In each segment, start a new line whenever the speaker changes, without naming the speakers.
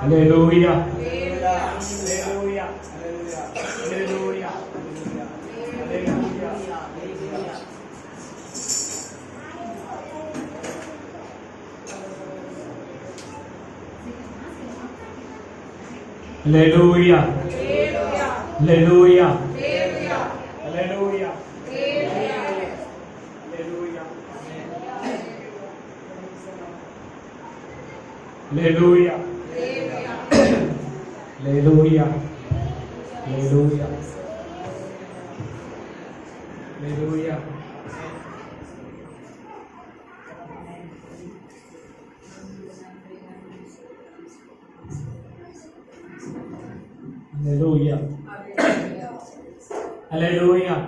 Hallelujah. Hallelujah. Hallelujah. Hallelujah. Hallelujah. Hallelujah. Hallelujah. Hallelujah. Hallelujah. Hallelujah.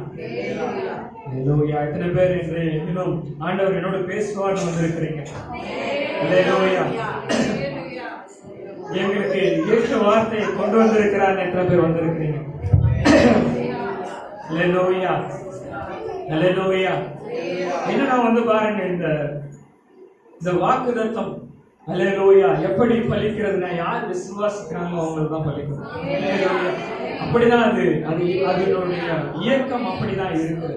Hallelujah. எத்தனை பேர் இன்று இன்னும் ஆண்டவர் என்னோட பேசுவார்னு வந்திருக்கிறீங்க? Hallelujah. எங்களுக்கு ஏற்ற வார்த்தையை கொண்டு வந்திருக்கிறார் எத்தனை பேர் வந்திருக்கிறீங்க? Hallelujah. Hallelujah. என்னன்னா பாருங்க இந்த வாக்குத்தத்தம் Hallelujah எப்படி பலிக்கிறதுனா யார் விசுவாசிக்கிறாங்களோ அவங்களுக்கு தான் பலிக்கும். அப்படிதான் அதனுடைய இயக்கம் அப்படிதான் இருக்குது.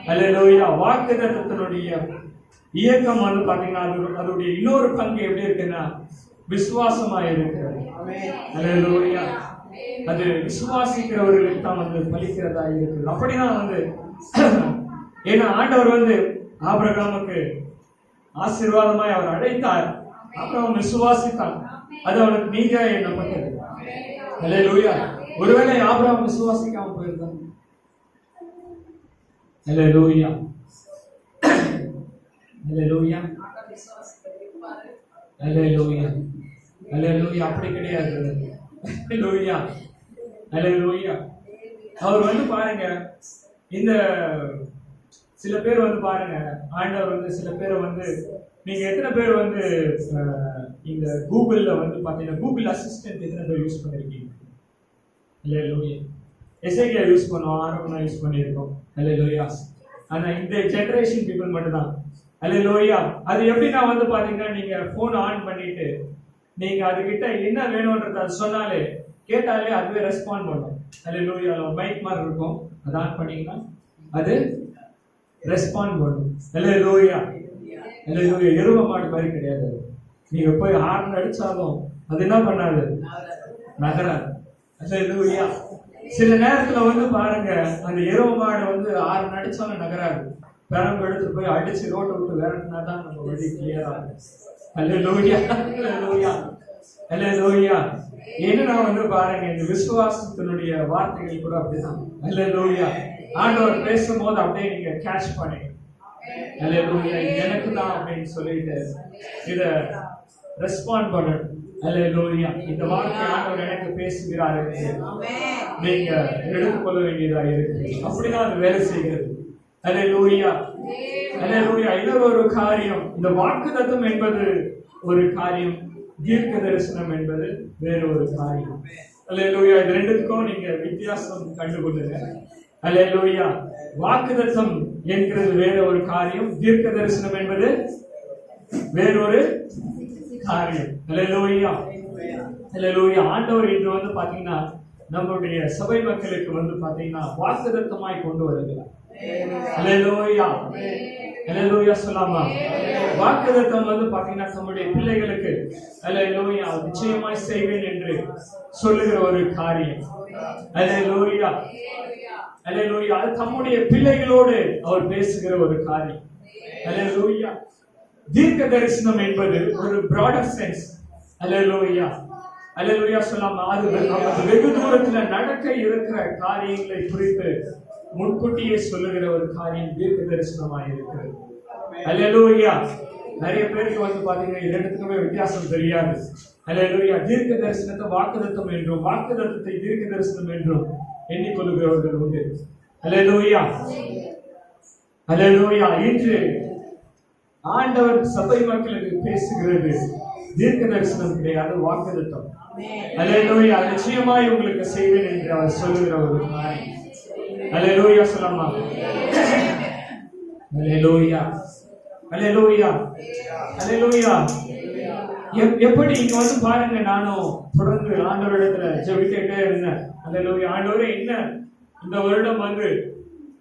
Hallelujah. வாக்குத்தத்தத்தினுடைய இயக்கம் பாத்தீங்கன்னா அதோடைய இன்னொரு பங்கு எப்படி இருக்குன்னா விசுவாசமா இருக்கிறது. Hallelujah. அது விசுவாசிக்கிறவர்களுக்கு தான் பலிக்கிறதா இருக்குது. அப்படிதான் ஏன்னா ஆண்டவர் ஆபிரகாமுக்கு ஆசீர்வாதமாய் அவர் அழைத்தார். அப்புறம் அவன் விசுவாசித்தான். அது அவனுக்கு நீதியா எண்ணப்பட்டது. Hallelujah. ஒருவேளை ஆபிரகாம் விசுவாசிக்காம போயிருந்தான். Hallelujah. Hallelujah. Hallelujah. Hallelujah. அப்படி கிடையாது. Hallelujah. Hallelujah. அவர் பாருங்க இந்த சில பேர் பாருங்க ஆண்டவர் சில பேரை நீங்க எத்தனை பேர் இந்த கூகுள்ல பாத்தீங்கன்னா கூகுள் அசிஸ்டன்ட் எத்தனை பேர் யூஸ் பண்ணிருக்கீங்க? Hallelujah. எஸ்ஐகே யூஸ் பண்ணோம், ஆர்வனா யூஸ் பண்ணியிருக்கோம். Hallelujah. ஆனா இந்த ஜெனரேஷன் பீப்புள் மட்டும் தான். Hallelujah. அது எப்படின்னா பாத்தீங்கன்னா நீங்க போன் ஆன் பண்ணிட்டு நீங்க அதுகிட்ட என்ன வேணும்ன்றத சொன்னாலே கேட்டாலே அதுவே ரெஸ்பாண்ட் பண்ணும். Hallelujah. மைக் மாதிரி இருக்கும், அதை ஆன் பண்ணீங்கன்னா அது ரெஸ்பாண்ட் பண்ணும். Hallelujah. Hallelujah. எருவ மாடு மாதிரி கிடையாது. நீங்க போய் ஹார்ன் அடிச்சாலும் அது என்ன பண்ணாது, நகராது. Hallelujah. சில நேரத்துல பாருங்க அந்த எருவ மாடு ஹார்ன் அடிச்சாலும் நகராது. பெரம்பு எடுத்து போய் அடிச்சு ரோட்டை விட்டு விரட்டினா தான் நம்ம வழி கிளியர் ஆகும். Hallelujah. Hallelujah. Hallelujah. என்ன பாருங்க இந்த விசுவாசத்தினுடைய வார்த்தைகள் கூட அப்படிதான். Hallelujah. ஆண்டவர் பேசும்போது அப்படியே நீங்க கேட்ச் பண்ணீங்க. Hallelujah. எனக்கு தான் அப்படின்னு சொல்லிட்டு இத ரெஸ்பாண்ட் பண்ணணும். Hallelujah. இந்த வார்த்தை ஆண்டவர் எனக்கு பேசுகிறார் நீங்க எடுத்துக்கொள்ள வேண்டியதா இருக்கு. அப்படிதான் அது வேலை செய்கிறது. Hallelujah. Hallelujah. இன்னொரு காரியம், இந்த வாக்குத்தத்தம் என்பது ஒரு காரியம், தீர்க்க தரிசனம் என்பது வேறொரு காரியம். Hallelujah. இது ரெண்டுத்துக்கும் நீங்க வித்தியாசம் கண்டுகொள்ளுங்க. Hallelujah. வாக்குத்தத்தம் என்கிறது வேற ஒரு காரியம், தீர்க்க தரிசனம் என்பது வேறொரு காரியம். Hallelujah. Hallelujah. ஆண்டவர் இன்று பாத்தீங்கன்னா நம்மளுடைய சபை மக்களுக்கு பாத்தீங்கன்னா வாக்குத்தத்தமாய் கொண்டு வருகிறார். Hallelujah. Hallelujah. சொல்லாமா? வாக்குத்தத்தம் பாத்தீங்கன்னா நம்முடைய பிள்ளைகளுக்கு Hallelujah நிச்சயமாய் செய்வேன் என்று சொல்லுகிற ஒரு காரியம். Hallelujah. Hallelujah. அது தம்முடைய பிள்ளைகளோடு அவர் பேசுகிற ஒரு காரியம். Hallelujah. தீர்க்க தரிசனம் என்பது ஒரு பிராடர் சென்ஸ். Hallelujah. Hallelujah. சொல்லாமா? அது வெகு தூரத்துல நடக்க இருக்கிற காரியங்களை குறித்து முன்கூட்டியே சொல்லுகிற ஒரு காரியம் தீர்க்க தரிசனமாக இருக்கிறது. Hallelujah. நிறைய பேருக்கு பாத்தீங்கன்னா இரண்டுக்குமே வித்தியாசம் தெரியாது. Hallelujah. தீர்க்க தரிசனத்தை வாக்குத்தத்தம் என்றும் வாக்குத்தத்தத்தை தீர்க்க தரிசனம் என்றும் எண்ணிக்கொள்கிறவர்கள் உண்டு. Hallelujah. Hallelujah. இன்று ஆண்டவர் சபை மக்களுக்கு பேசுகிறது தீர்க்க தரிசனம் கிடையாது, வாக்குத்தத்தம். Hallelujah. நிச்சயமாய் உங்களுக்கு செய்வேன் என்று அவர் சொல்லுகிற ஒரு காரியம். Hallelujah. சொல்லமா? Hallelujah. Hallelujah. Hallelujah. எப்படி இங்க வந்து பாருங்க, நானும் தொடர்ந்து ஆண்டவரிடத்துல ஜெபித்துட்டே இருந்தேன். அல்லேலூயா. ஆண்டவரே, என்ன இந்த வருடம் வந்து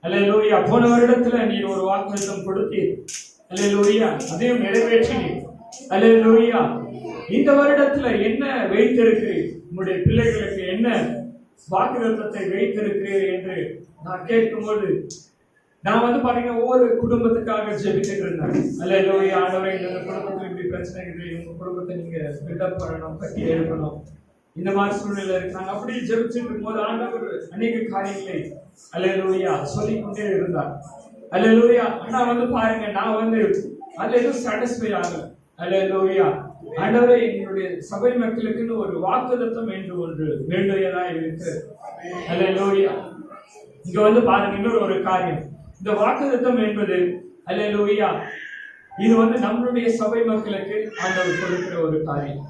அல்லேலூயா போன வருடத்துல நீர் ஒரு வாக்குத்தத்தம் கொடுத்தீர். அல்லேலூயா, அதையும் நிறைவேற்றினீர். அல்லேலூயா, இந்த வருடத்துல என்ன வைத்திருக்கிறீர், உங்களுடைய பிள்ளைகளுக்கு என்ன வாக்குத்தத்தத்தை வைத்திருக்கிறீர் என்று நான் கேட்கும்போது, நான் வந்து பாத்தீங்கன்னா ஒவ்வொரு குடும்பத்துக்காக ஜெபித்துட்டு இருந்தேன். அல்லேலூயா, ஆண்டவரே, இந்த குடும்பத்துல இப்படி பிரச்சனை இருக்குது, உங்க குடும்பத்தை நீங்க பில்டப் பண்ணணும், கட்டி எழுப்பணும், இந்த மாதிரி சூழ்நிலை இருக்காங்க. அப்படி ஜெபிச்சுட்டு இருக்கும்போது ஆண்டவர் அநேக காரியங்களை அல்லேலூயா சொல்லிக்கொண்டே இருந்தார். அல்லேலூயா. ஆனா வந்து பாருங்க, நான் வந்து அதுல எதுவும் சாட்டிஸ்ஃபை ஆகல. அல்லேலூயா. ஆண்டவரே, எங்களுடைய சபை மக்களுக்குன்னு ஒரு வாக்குத்தத்தம் என்று ஒன்று வேண்டியதா இருக்கு. அல்லேலூயா. இங்க வந்து பாருங்க, இன்னொரு ஒரு காரியம், இந்த வாக்குத்தத்தம் என்பது அல்லேலூயா, இது வந்து நம்மளுடைய சபை மக்களுக்கு ஆண்டவர் கொடுக்கிற ஒரு காரியம்.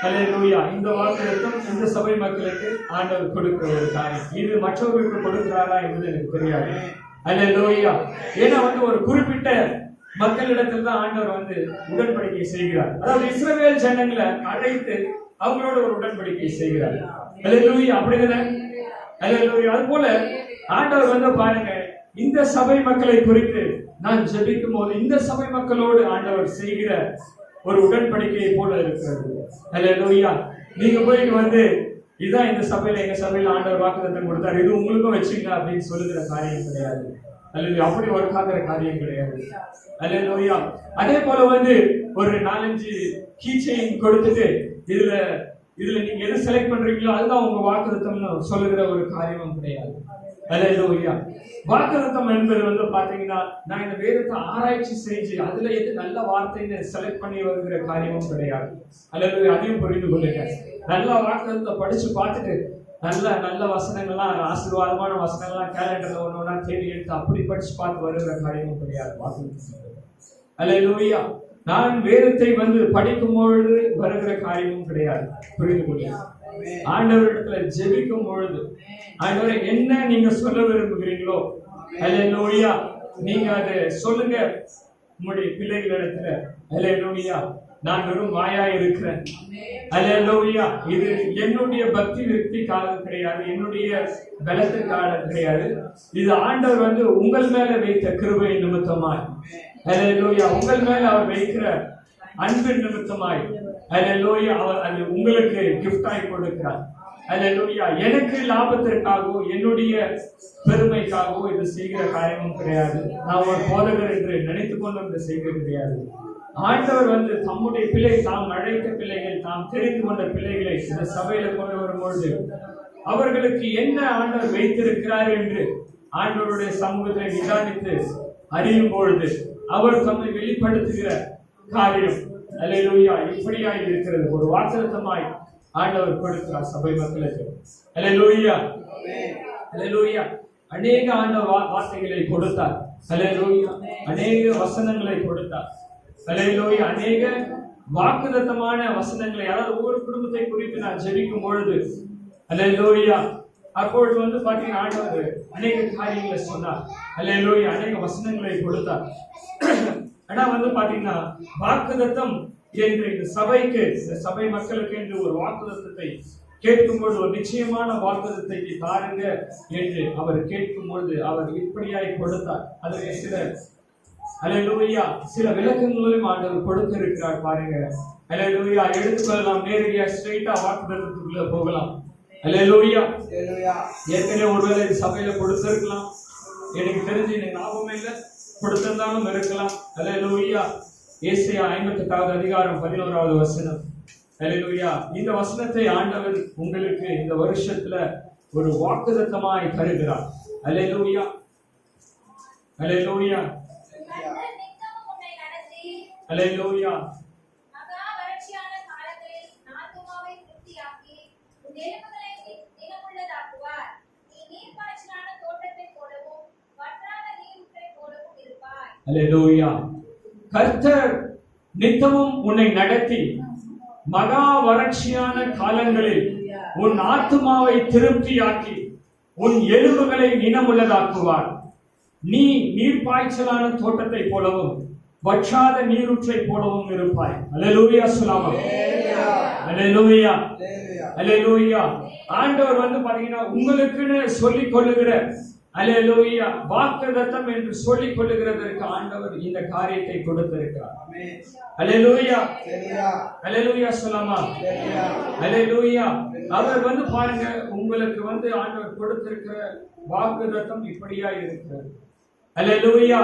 அல்லேலூயா. இந்த வாக்குத்தத்தம் இந்த சபை மக்களுக்கு ஆண்டவர் கொடுக்கிற ஒரு காரியம். இது மற்றவர்களுக்கு கொடுக்கிறாரா என்பது எனக்கு தெரியாது. அல்லேலூயா. ஏன்னா வந்து ஒரு குறிப்பிட்ட மக்களிடத்தில் தான் ஆண்டவர் வந்து உடன்படிக்கை செய்கிறார். அதாவது இஸ்ரவேல் ஜனங்களை அழைத்து அவங்களோட ஒரு உடன்படிக்கை செய்கிறார். அல்லேலூயா. அப்படிதானே? அல்லேலூயா. அது போல ஆண்டவர் வந்து பாருங்க, இந்த சபை மக்களை குறித்து நான் ஜெபிக்கும் போது இந்த சபை மக்களோடு ஆண்டவர் செய்கிற ஒரு உடன்படிக்கையை போல இருக்கிறது. அல்லேலூயா. நீங்க போயிட்டு வந்து இதான் இந்த சபையில, எங்க சபையில ஆண்டவர் வாக்குத்தத்தம் கொடுத்தாரு, இது உங்களுக்கும் வச்சுங்க அப்படின்னு சொல்லுகிற காரியம் கிடையாது. அல்லேலூயா. அப்படி ஒரு காக்கிற காரியம் கிடையாது. அல்லேலூயா. அதே போல வந்து ஒரு 4-5 கீச்சைன் கொடுத்துட்டு இதுல நீங்க எது செலக்ட் பண்றீங்களோ அதுதான் உங்க வாக்குத்தத்தம்னு சொல்லுகிற ஒரு காரியமும் கிடையாது. அல்லேலூயா. வாக்குத்தத்தம் என்பது வந்து பாத்தீங்கன்னா, நான் இந்த வேதத்தை ஆராய்ச்சி செஞ்சு அதுல எது நல்ல வார்த்தைன்னு செலக்ட் பண்ணி வருகிற காரியமும் கிடையாது. அல்லேலூயா. அதையும் புரிந்து கொள்ளுங்க. நல்ல வாக்குத்தத்தத்தை படிச்சு பார்த்துட்டு நல்ல வசனங்கள்லாம், ஆசீர்வாதமான வசனங்கள்லாம் கேலண்டர்ல ஒண்ணா தேடி எடுத்து அப்படி படிச்சு பார்த்து வருகிற காரியமும் கிடையாது. வாக்குத்தத்தம். அல்லேலூயா. நான் வேதத்தை வந்து படிக்கும் பொழுது வருகிற காரியமும் கிடையாது. புரிந்து கொள்ளுங்க. ஆண்டவரிடத்துல ஜெபிக்கும் பொழுது, ஆண்டவரே, என்ன நீங்க சொல்ல விரும்புகிறீங்களோ அல்லேலூயா, நீங்க அதை சொல்லுங்க உங்களுடைய பிள்ளைகளிடத்துல. அல்லேலூயா. நான் வெறும் வாயா இருக்கிறேன். அல்லேலூயா. இது என்னுடைய பக்தி விருத்திக்காக கிடையாது, என்னுடைய பலத்திற்காக கிடையாது. இது ஆண்டவர் வந்து உங்கள் மேல வைத்த கிருபை நிமித்தமாய், அல்லேலூயா, உங்கள் மேல அவர் வைக்கிற அன்பின் நிமித்தமாய், அல்லேலூயா, அவர் அது உங்களுக்கு கிஃப்டாய் கொடுக்கிறார். அல்லேலூயா. எனக்கு லாபத்திற்காகவோ என்னுடைய பெருமைக்காகவோ இது செய்கிற காரியமும் கிடையாது. நான் ஒரு போதகர் என்று நினைத்துக் கொண்டு இதை செய்கிறது கிடையாது. ஆண்டவர் வந்து தம்முடைய பிள்ளை, தாம் அழைத்த பிள்ளைகள், தாம் தெரிந்து கொண்ட பிள்ளைகளை இந்த சபையில கொண்டு வரும்பொழுது அவர்களுக்கு என்ன ஆண்டவர் வைத்திருக்கிறார் என்று ஆண்டவருடைய சமூகத்தை நிதானித்து அறியும் பொழுது அவர் தம்மை வெளிப்படுத்துகிற காரியம் அல்லேலூயா இப்படியாய் இருக்கிறது. ஒரு வாக்குத்தத்தமாய் ஆண்டவர் கொடுக்கிறார் சபை மக்களுக்கு. அல்லேலூயா. அல்லேலூயா. அநேக ஆண்டவர் வார்த்தைகளை கொடுத்தார். அல்லேலூயா. அநேக வசனங்களை கொடுத்தார். அல்லேலூயா. அநேக வாக்குத்தத்தமான வசனங்களை, அதாவது ஒவ்வொரு குடும்பத்தை குறித்து நான் ஜெபிக்கும் பொழுது அல்லேலூயா, அப்பொழுது வந்து பாத்தீங்கன்னா ஆண்டவர் அநேக காரியங்களை சொன்னார். அல்லேலூயா. அநேக வசனங்களை கொடுத்தார். ஆனா வந்து பாத்தீங்கன்னா வாக்குத்தத்தம் என்று இந்த சபைக்கு, இந்த சபை மக்களுக்கு என்று ஒரு வாக்குத்தத்தத்தை கேட்கும்போது, ஒரு நிச்சயமான வாக்குத்தத்தை தாருங்க என்று அவர் கேட்கும்போது அவர் இப்படியாய் கொடுத்தார். அதற்கு சில அல்லேலூயா சில விளக்கங்களையும் ஆண்டவர் கொடுத்திருக்கிறார் பாருங்க. அல்லேலூயா. எடுத்துக்கொள்ளலாம், நேரடியா ஸ்ட்ரைட்டா வாக்குத்தத்தத்துக்குள்ள போகலாம். அல்லேலூயா. ஏற்கனவே ஒருவேளை சபையில கொடுத்திருக்கலாம், எனக்கு தெரிஞ்சு எனக்கு ஞாபகம் இல்லை, கொடுத்திருந்தாலும் இருக்கலாம். அல்லேலூயா. ஏசாயா 58வது அதிகாரம் 11வது வசனம். அல்லேலூயா. இந்த வசனத்தை ஆண்டவர் உங்களுக்கு இந்த வருஷத்துல ஒரு வாக்குத்தத்தமாய் தருகிறார். அல்லேலூயா. அல்லேலூயா. அல்லேலூயா. அல்லேலூயா. கர்த்தர் நித்தமும் உன்னை நடத்தி மகா வறட்சியான காலங்களில் உன் ஆத்துமாவை திருப்தியாக்கி உன் எலும்புகளை நினமுள்ளதாக்குவார். நீ நீர்ப்பாய்ச்சலான தோட்டத்தை போலவும் வற்றாத நீரூற்றை போலவும் இருப்பாய். அல்லேலூயா சொல்லாமா? அல்லேலூயா, அல்லேலூயா. ஆண்டவர் வந்து பாத்தீங்கன்னா உங்களுக்குன்னு சொல்லிக் கொள்ளுகிற அல்லேலூயா வாக்குத்தத்தம் என்று சொல்லிக் கொள்ளுகிறதற்கு ஆண்டவர் இந்த காரியத்தை கொடுத்திருக்கிறார். அல்லேலூயா, அல்லேலூயா சொல்லாமா? அல்லேலூயா. அவர் வந்து பாருங்க, உங்களுக்கு வந்து ஆண்டவர் கொடுத்திருக்கிற வாக்குத்தத்தம் இப்படியா இருக்கிறது. அல்லேலூயா.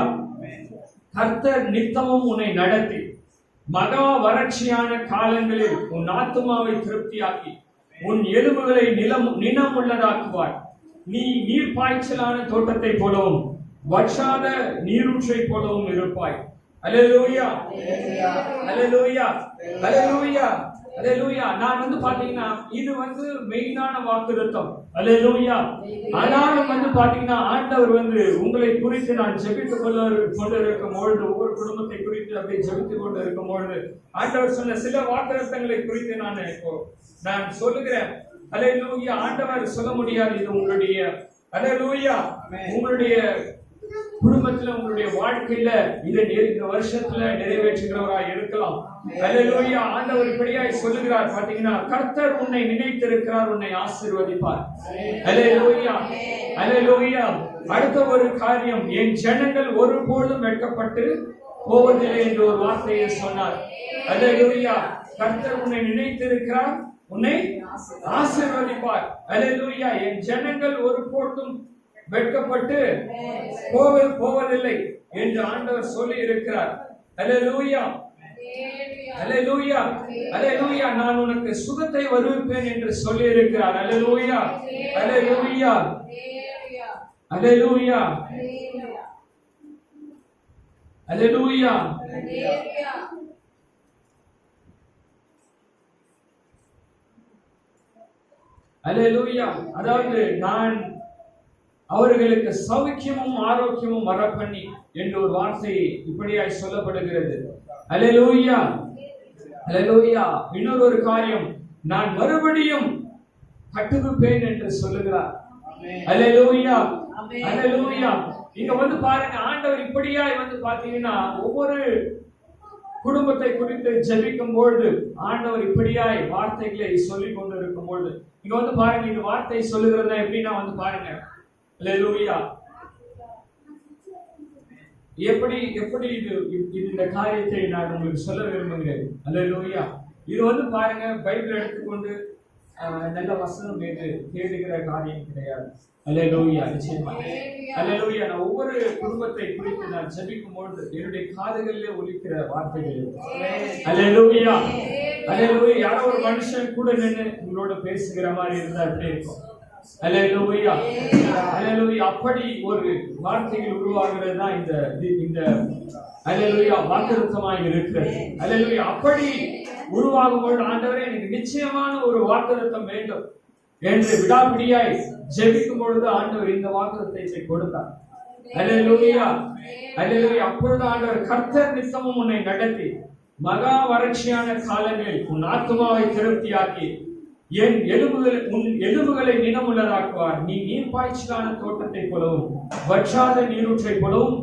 கர்த்தர் நித்தமும் உன்னை நடத்தி மகா வறட்சியான காலங்களில் உன் ஆத்துமாவை திருப்தியாக்கி உன் எலும்புகளை நினமுள்ளதாக்குவார். நீ நீர் பாய்ச்சலான தோட்டத்தை போலவும் வற்றாத நீரூற்றை போலவும் இருப்பாய். அல்லேலூயா, அல்லேலூயா, அல்லேலூயா, அல்லேலூயா. நான் வந்து பாத்தீங்கன்னா இது வந்து மெயினான வாக்குத்தத்தம். அல்லேலூயா. ஆனாலும் வந்து பாத்தீங்கன்னா ஆண்டவர் வந்து உங்களை குறித்து நான் ஜெபித்துக் கொண்டிருக்கும் பொழுது, ஒவ்வொரு குடும்பத்தை குறித்து அப்படி ஜெபித்துக் கொண்டு இருக்கும் பொழுது ஆண்டவர் சொன்ன சில வாக்குத்தத்தங்களை குறித்து நான் சொல்லுகிறேன். அல்லேலூயா. ஆண்டவர் சொல்ல முடியாது இது உங்களுடைய அல்லேலூயா உங்களுடைய குடும்பத்துல உங்களுடைய வாழ்க்கையில இந்த வருஷத்துல நிறைவேற்றுகிறவராய் இருக்கலாம். அல்லேலூயா. ஆண்டவர் இப்படியாய் சொல்லுகிறார் பாத்தீங்கன்னா, கர்த்தர் உன்னை நினைத்திருக்கிறார், உன்னை ஆசீர்வதிப்பார். அல்லேலூயா, அல்லேலூயா. அடுத்த ஒரு காரியம், என் ஜனங்கள் ஒருபோதும் வெட்கப்பட்டு போவதில்லை என்று ஒரு வார்த்தையை சொன்னார். அல்லேலூயா. கர்த்தர் உன்னை நினைத்திருக்கிறார், உன்னை ஆசீர்வதிப்பார். அல்லேலூயா. என் ஜனங்கள் ஒருபோதும் வெட்கப்பட்டு போவதில்லை என்று ஆண்டவர் சொல்லி இருக்கிறார். அல்லேலூயா, அல்லேலூயா, அல்லேலூயா. நான் உனக்கு சுகத்தை வருவிப்பேன் என்று சொல்லி இருக்கிறார். அல்லேலூயா, அல்லேலூயா, அல்லேலூயா, அல்லேலூயா. அல்லேலூயா. அதாவது நான் அவர்களுக்கு சௌக்கியமும் ஆரோக்கியமும் வரப்பண்ணி என்று ஒரு வார்த்தை இப்படியாய் சொல்லப்படுகிறது. அல்லேலூயா, அல்லேலூயா. இன்னொரு ஒரு காரியம், நான் மறுபடியும் கட்டுவிப்பேன் என்று சொல்லுகிறார். அல்லேலூயா, அல்லேலூயா. இங்க வந்து பாருங்க, ஆண்டவர் இப்படியாய் வந்து பாத்தீங்கன்னா ஒவ்வொரு குடும்பத்தை குறித்து ஜெபிக்கும் பொழுது ஆண்டவர் இப்படியாய் வார்த்தைகளை சொல்லிக் கொண்டு இருக்கும் பொழுது இங்க வந்து பாருங்க, இந்த வார்த்தை சொல்லுகிறதா எப்படின்னா வந்து பாருங்க, அல்லேலூயா, எப்படி இது இந்த காரியத்தை நான் உங்களுக்கு சொல்ல விரும்புகிறேன். அல்லேலூயா. இது வந்து பாருங்க, பைபிள் எடுத்துக்கொண்டு நல்ல வசனம் என்று தேடுகிற காரியம் கிடையாது. அல்லேலூயா, நிச்சயமா. அல்லேலூயா. நான் ஒவ்வொரு குடும்பத்தை குறித்து நான் ஜெபிக்கும் பொழுது என்னுடைய காதுகளிலே ஒலிக்கிற வார்த்தைகள். அல்லேலூயா, அல்லேலூயா. யாரோ ஒரு மனுஷன் கூட நின்று உங்களோட பேசுகிற மாதிரி இருந்தா எப்படி இருக்கும்? அல்லேலூயா, அல்லேலூயா. அப்படி ஒரு வார்த்தைகள் உருவாகிறது தான் இந்த அல்லேலூயா வாக்குத்தத்தமாய் இருக்கிறது. அல்லேலூயா. அப்படி உருவாகும் பொழுது ஆண்டவரே எனக்கு நிச்சயமான ஒரு வாக்குத்தத்தம் வேண்டும் என்று விடாப்பிடியாய் ஜெபிக்கும் பொழுது ஆண்டவர் இந்த வாக்குத்தத்தத்தை கொடுத்தார். அல்லேலூயா, அல்லேலூயா. அப்பொழுது ஆண்டவர், கர்த்தர் நித்தமும் உன்னை நடத்தி மகா வறட்சியான காலங்களில் உன் ஆத்துமாவை திருப்தியாக்கி உன் எலும்புகளை நினமுள்ளதாக்குவார். நீ நீர் பாய்ச்சலான தோட்டத்தை போலவும் வற்றாத நீரூற்றை போலவும்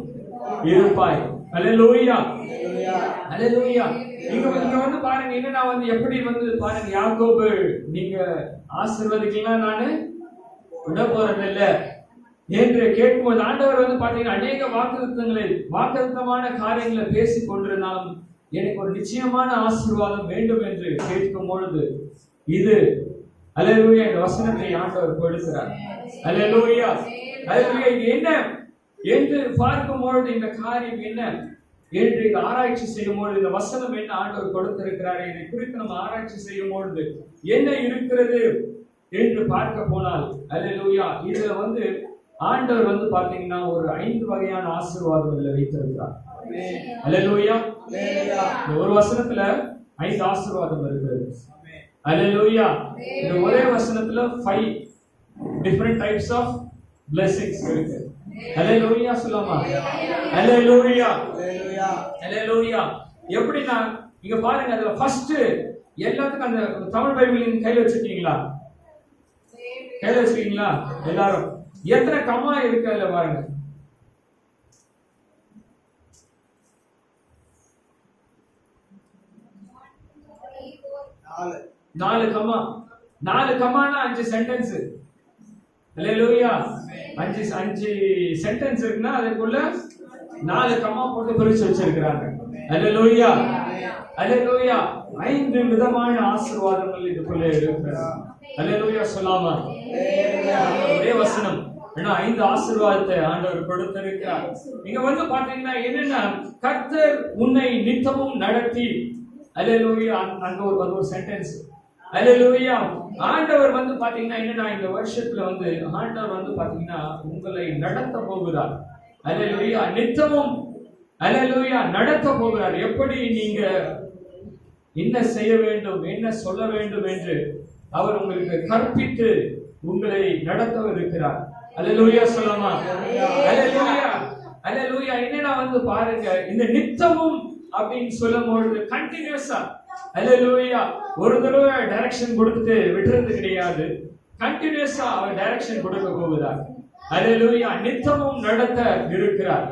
இருப்பாய். அல்லேலூயா, அல்லேலூயா. இங்க வந்து பாருங்க, என்னன்னா வந்து எப்படி வந்து பாருங்க, யாக்கோபு நீங்க ஆசீர்வதிக்கலாம் நானு விட போறதில்ல என்று கேட்கும்போது ஆண்டவர் வந்து பாத்தீங்கன்னா அநேக வாக்குத்தத்தமான காரியங்களை பேசிக் கொண்டிருந்தாலும் எனக்கு ஒரு நிச்சயமான ஆசீர்வாதம் வேண்டும் என்று கேட்கும் பொழுது இது அல்லேலூயா இந்த வசனத்தை ஆண்டவர் கொடுக்கிறார். அல்லேலூயா, அல்லேலூயா. இது என்ன என்று பார்க்கும் பொழுது இந்த காரியம் என்ன என்று ஆராய்ச்சி செய்யும் பொழுது இந்த வசனம் என்ன ஆண்டவர் கொடுத்திருக்கிறார், இதை குறித்து நம்ம ஆராய்ச்சி செய்யும் பொழுது என்ன இருக்கிறது என்று பார்க்க போனால், அல்லேலூயா, இதுல வந்து ஆண்டவர் வந்து பாத்தீங்கன்னா ஒரு 5 வகையான ஆசீர்வாதங்களை வைத்திருக்கிறார். அல்லேலூயா. இந்த ஒரு வசனத்துல 5 ஆசீர்வாதம் இருக்கிறது. அல்லேலூயா. இந்த ஒரே வசனத்துல 5 different types of blessings இருக்கு. அல்லேலூயா சொல்லாமா? அல்லேலூயா, அல்லேலூயா. எப்படின்னா இங்க பாருங்க, அதுல ஃபர்ஸ்ட் எல்லாத்துக்கும் அந்த தமிழ் பைபிளின் கையில வச்சிருக்கீங்களா? கையில வச்சிருக்கீங்களா எல்லாரும்? எத்தனை கம்மா இருக்கு அதுல பாருங்க. 4 கமா. 4 கமானா 5 சென்டென்ஸ். அல்லேலூயா. 5 சென்டென்ஸ் இருக்குன்னா அதுக்குள்ள 4 கமா போட்டு பிரிச்சு வச்சிருக்காங்க. அல்லேலூயா. அல்லேலூயா. 5 விதமான ஆசீர்வாதங்கள் இதுக்குள்ள இருக்கு. அல்லேலூயா சொல்லாமா? ஒரே வசனம் ஏன்னா 5 ஆசீர்வாதத்தை ஆண்டவர் கொடுத்திருக்கிறார். நீங்க வந்து பாத்தீங்கன்னா என்னன்னா கர்த்தர் உன்னை நித்தமும் நடத்தி. அல்லேலூயா. அங்க ஒரு சென்டென்ஸ். அல்லேலூயா. ஆண்டவர் வந்து பாத்தீங்கன்னா என்னன்னா இந்த வருஷத்துல வந்து ஆண்டவர் வந்து பாத்தீங்கன்னா உங்களை நடத்த போகிறார். அல்லேலூயா. நித்தமும் அல்லேலூயா நடத்த போகிறார். எப்படி நீங்க என்ன செய்ய வேண்டும், என்ன சொல்ல வேண்டும் என்று அவர் உங்களுக்கு கற்பித்து உங்களை நடத்த இருக்கிறார். அல்லேலூயா சொல்லாமா? அல்லேலூயா. அல்லேலூயா. என்னன்னா வந்து பாருங்க இந்த நித்தமும் அப்படின்னு சொல்லும்போது கண்டினியூஸா. அல்லேலூயா. ஒரு தடவை டைரக்ஷன் கொடுத்துட்டு விட்டுறது கிடையாது. கண்டினியூஸா அவர் டைரக்ஷன் கொடுக்க போகிறார். அல்லேலூயா. நித்தமும் நடத்த இருக்கிறார்.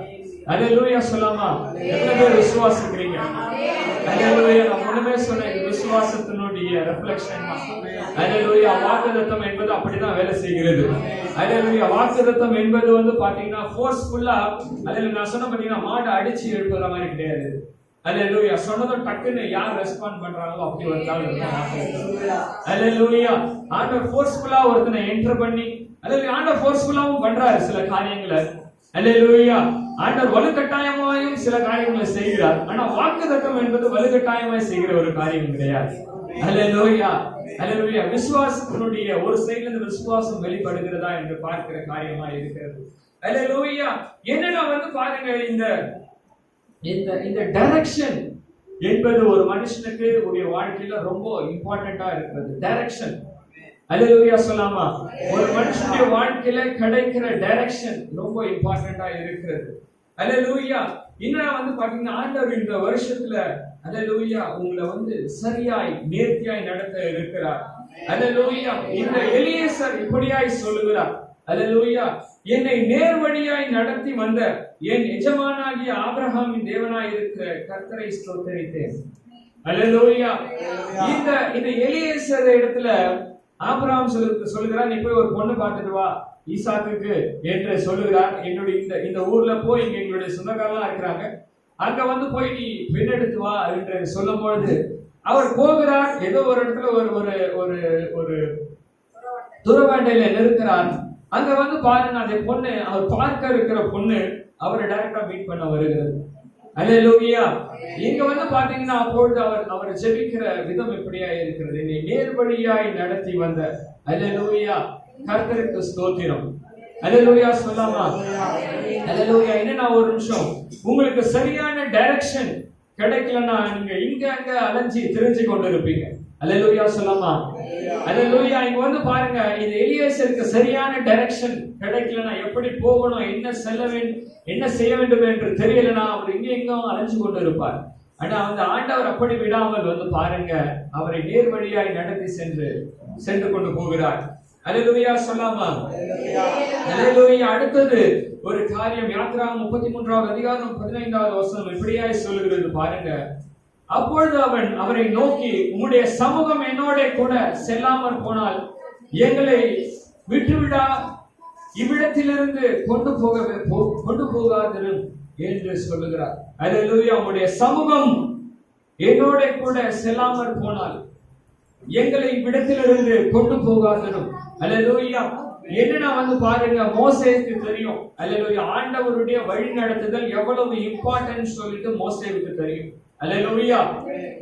அல்லேலூயா சொல்லாமா? எத்தனை பேர் விசுவாசிக்கிறீங்க? அல்லேலூயா. நான் முன்னமே சொன்னேன் விசுவாசத்தினுடைய ரிஃப்ளெக்ஷன் தான். அல்லேலூயா. வாக்குத்தத்தம் என்பது அப்படிதான் வேலை செய்கிறது. அல்லேலூயா. வாக்குத்தத்தம் என்பது வந்து பாத்தீங்கன்னா ஃபோர்ஸ்ஃபுல்லா அல்லேலூயா நான் சொன்ன பாத்தீங்கன்னா மாடை அடிச்சு எழுப்புற மாதிரி கிடையாது. அல்லேலூயா. சொன்னதும் டக்குன்னு யார் ரெஸ்பாண்ட் பண்றாங்களோ அப்படி வந்தாலும் அல்லேலூயா. ஆண்டவர் ஃபோர்ஸ்ஃபுல்லா ஒருத்தனை என்டர் பண்ணி அல்லேலூயா ஆண்டவர் ஃபோர்ஸ்ஃபுல்லாவும் பண்றாரு சில காரியங்களை. அல்லேலூயா. ஆண்டவர் வலுக்கட்டாயமாயும் சில காரியங்களை செய்கிறார். ஆனா வாக்குத்தத்தம் என்பது வலுக்கட்டாயமாய் செய்கிற ஒரு காரியம் கிடையாது. அல்லேலூயா. அல்லேலூயா. விசுவாசத்தினுடைய ஒரு சைடுல இருந்து விசுவாசம் வெளிப்படுகிறதா என்று பார்க்கிற காரியமா இருக்கிறது. அல்லேலூயா. என்னன்னா வந்து பாருங்க இந்த இந்த டைரக்ஷன் என்பது ஒரு மனுஷனுக்கு உடைய வாழ்க்கையில ரொம்ப இம்பார்ட்டண்டா இருக்கிறது. டைரக்ஷன். அல்லேலூயா சொல்லாமா? ஒரு மனுஷனுடைய வாழ்க்கையில கிடைக்கிற டைரக்ஷன் ரொம்ப இம்பார்ட்டண்டா இருக்கிறது. அல்லேலூயா. இன்னும் வந்து பாத்தீங்கன்னா ஆண்டவர் இந்த வருஷத்துல அல்லேலூயா உங்களை வந்து சரியாய் நேர்த்தியாய் நடத்த இருக்கிறார். அல்லேலூயா. இந்த எலியேசர் இப்படியாய் சொல்லுகிறார். அல்லேலூயா. என்னை நேர்வழியாய் நடத்தி வந்த என் எஜமானாகிய ஆபிரகாமின் தேவனாய் இருக்கிற கர்த்தரை ஸ்தோத்திரித்தேன். அல்லேலூயா. இந்த எலியேசர் இடத்துல ஆபிரகாம் சொல்லுகிறார் நீ போய் ஒரு பொண்ணு பார்த்துட்டு வா ஈசாக்குக்கு என்று சொல்லுகிறார். என்னுடைய இந்த ஊர்ல போய் இங்க எங்களுடைய சொந்தக்காரலாம் இருக்கிறாங்க, அங்க வந்து போய் நீ பெண் எடுத்து வா என்று சொல்லும் பொழுது அவர் போகிறார். ஏதோ ஒரு இடத்துல ஒரு ஒரு துறவாண்டையில நிறுத்துறார். அங்க வந்து பாருங்க அந்த பொண்ணு அவர் பார்க்க இருக்கிற பொண்ணு அவரை டைரக்டா மீட் பண்ண வருகிறது. அல்லேலூயா. இங்க வந்து பாத்தீங்கன்னா அப்பொழுது அவர் ஜெபிக்கிற விதம் எப்படியா இருக்கிறது? என்னை நேர்வழியாய் நடத்தி வந்த அல்லேலூயா கர்த்தருக்கு ஸ்தோத்திரம். அல்லேலூயா சொல்லாமா? அல்லேலூயா. என்னன்னா ஒரு நிமிஷம் உங்களுக்கு சரியான டைரக்ஷன் கிடைக்கலன்னா நீங்க இங்க அங்க அலைஞ்சி தெரிஞ்சு கொண்டு இருப்பீங்க. அல்லேலூயா சொல்லாமா? அல்லேலூயா. இங்க வந்து பாருங்க இந்த எலியேசருக்கு சரியான டைரக்ஷன் கிடைக்கலனா எப்படி போகணும், என்ன செய்ய வேண்டும் என்று தெரியலனா அவர் இங்க எங்கும் அலைஞ்சு கொண்டு இருப்பார். ஆனா அந்த ஆண்டவர் அப்படி விடாமல் வந்து பாருங்க அவரை நேர்வழியாய் நடத்தி சென்று கொண்டு போகிறார். அல்லேலூயா சொல்லாமா? அல்லேலூயா. அடுத்தது ஒரு காரியம் யாத்திராகமம் 33வது அதிகாரம் 15வது வசனம் இப்படியாய் சொல்லுகிறது பாருங்க. அப்பொழுது அவன் அவரை நோக்கி உம்முடைய சமூகம் என்னோட கூட செல்லாமற் போனால் எங்களை விட்டுவிடா, இவ்விடத்திலிருந்து கொண்டு போகாதிரும் என்று சொல்லுகிறார். அல்லேலூயா. உம்முடைய சமூகம் என்னோட கூட செல்லாமற் போனால் எங்களை இவ்விடத்திலிருந்து கொண்டு போகாதிரும். அல்லேலூயா. என்னன்னா வந்து பாருங்க மோசேக்கு தெரியும். அல்லேலூயா. ஆண்டவருடைய வழி நடத்துதல் எவ்வளவு இம்பார்ட்டன்ட் சொல்லிட்டு மோசேவுக்கு தெரியும். அல்லேலூயா.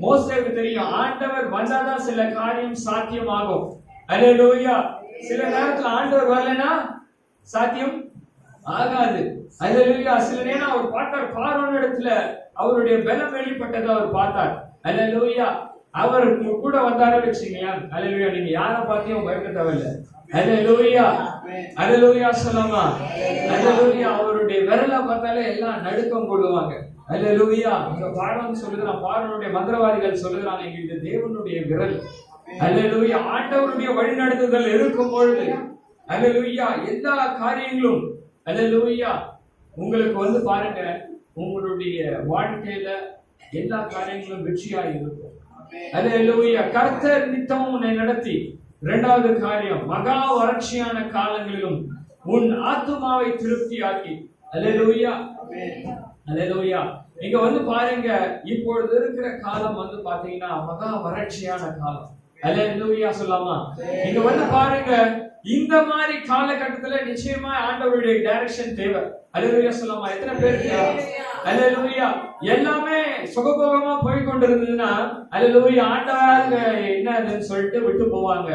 மோசேவுக்கு தெரியும் ஆண்டவர் வந்தாதான் சில காரியம் சாத்தியமாகும். அல்லேலூயா. சில நேரத்துல ஆண்டவர் வரலனா சாத்தியம் ஆகாது. அல்லேலூயா. சில நேரம் அவர் பார்த்தார் பார்வோன் இடத்துல அவருடைய பலம் வெளிப்பட்டதை அவர் பார்த்தார். அல்லேலூயா. அவர் கூட வந்தாரு வச்சுங்களேன். அல்லேலூயா. நீங்க யாரை பார்த்தியும் பயப்பட தேவையில்லை. அல்லேலூயா. அல்லேலூயா சொல்லாமா? அல்லேலூயா. அவருடைய விரலை பார்த்தாலே எல்லாம் நடுக்கம் கொள்ளுவாங்க. அல்லேலூயா. இந்த பார்வோன் சொல்லுகிறான், பார்வோனுடைய மந்திரவாதிகள் சொல்லுகிறாங்க இது தேவனுடைய விரல். அல்லேலூயா. ஆண்டவருடைய வழிநடத்துதல் இருக்கும் பொழுது அல்லேலூயா எல்லா காரியங்களும் அல்லேலூயா உங்களுக்கு வந்து பாருங்க உங்களுடைய வாழ்க்கையில எல்லா காரியங்களும் வெற்றியா இருக்கும். அல்லேலூயா. கர்த்தர் நித்தமும் உன்னை நடத்தி. இரண்டாவது காரியம், மகா வறட்சியான காலங்களிலும் உன் ஆத்துமாவை திருப்தியாக்கி. அல்லேலூயா, அல்லேலூயா. இங்க வந்து பாருங்க, இப்பொழுது இருக்கிற காலம் வந்து பாத்தீங்கன்னா மகா வறட்சியான காலம். அல்லேலூயா சொல்லாமா? இங்க வந்து பாருங்க, இந்த மாதிரி காலகட்டத்துல நிச்சயமா ஆண்டவருடைய டைரக்ஷன் தேவை. அல்லேலூயா சொல்லாமா? எத்தனை பேருக்கு அல்லேலூயா எல்லாமே சுகபோகமா போய் கொண்டிருந்ததுன்னா அல்லேலூயா ஆண்டவராக என்னதுன்னு சொல்லிட்டு விட்டு போவாங்க.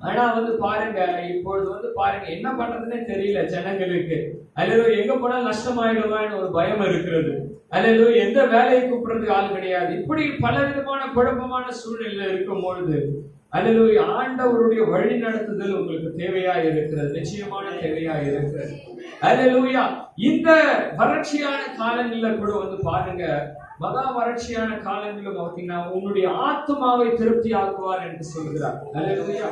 ஆனா வந்து பாருங்க, இப்பொழுது வந்து பாருங்க என்ன பண்றதுன்னே தெரியல ஜனங்களுக்கு. அல்லேலூயா எங்க போனாலும் நஷ்டமாயிடுவான்னு ஒரு பயம் இருக்கிறது. அல்லேலூயா எந்த வேலையை கூப்பிடுறதுக்கு ஆள் கிடையாது. இப்படி பல விதமான குழப்பமான சூழ்நிலை இருக்கும் பொழுது அல்லேலூயா ஆண்டவருடைய வழி நடத்துதல் உங்களுக்கு தேவையா இருக்கிறது, நிச்சயமான தேவையா இருக்கிறது. அல்லேலூயா இந்த வறட்சியான காலங்கள்ல கூட வந்து பாருங்க, மகா வறட்சியான காலங்களில் பார்த்தீங்கன்னா உன்னுடைய ஆத்மாவை திருப்தி ஆக்குவார் என்று சொல்கிறார். அல்லேலூயா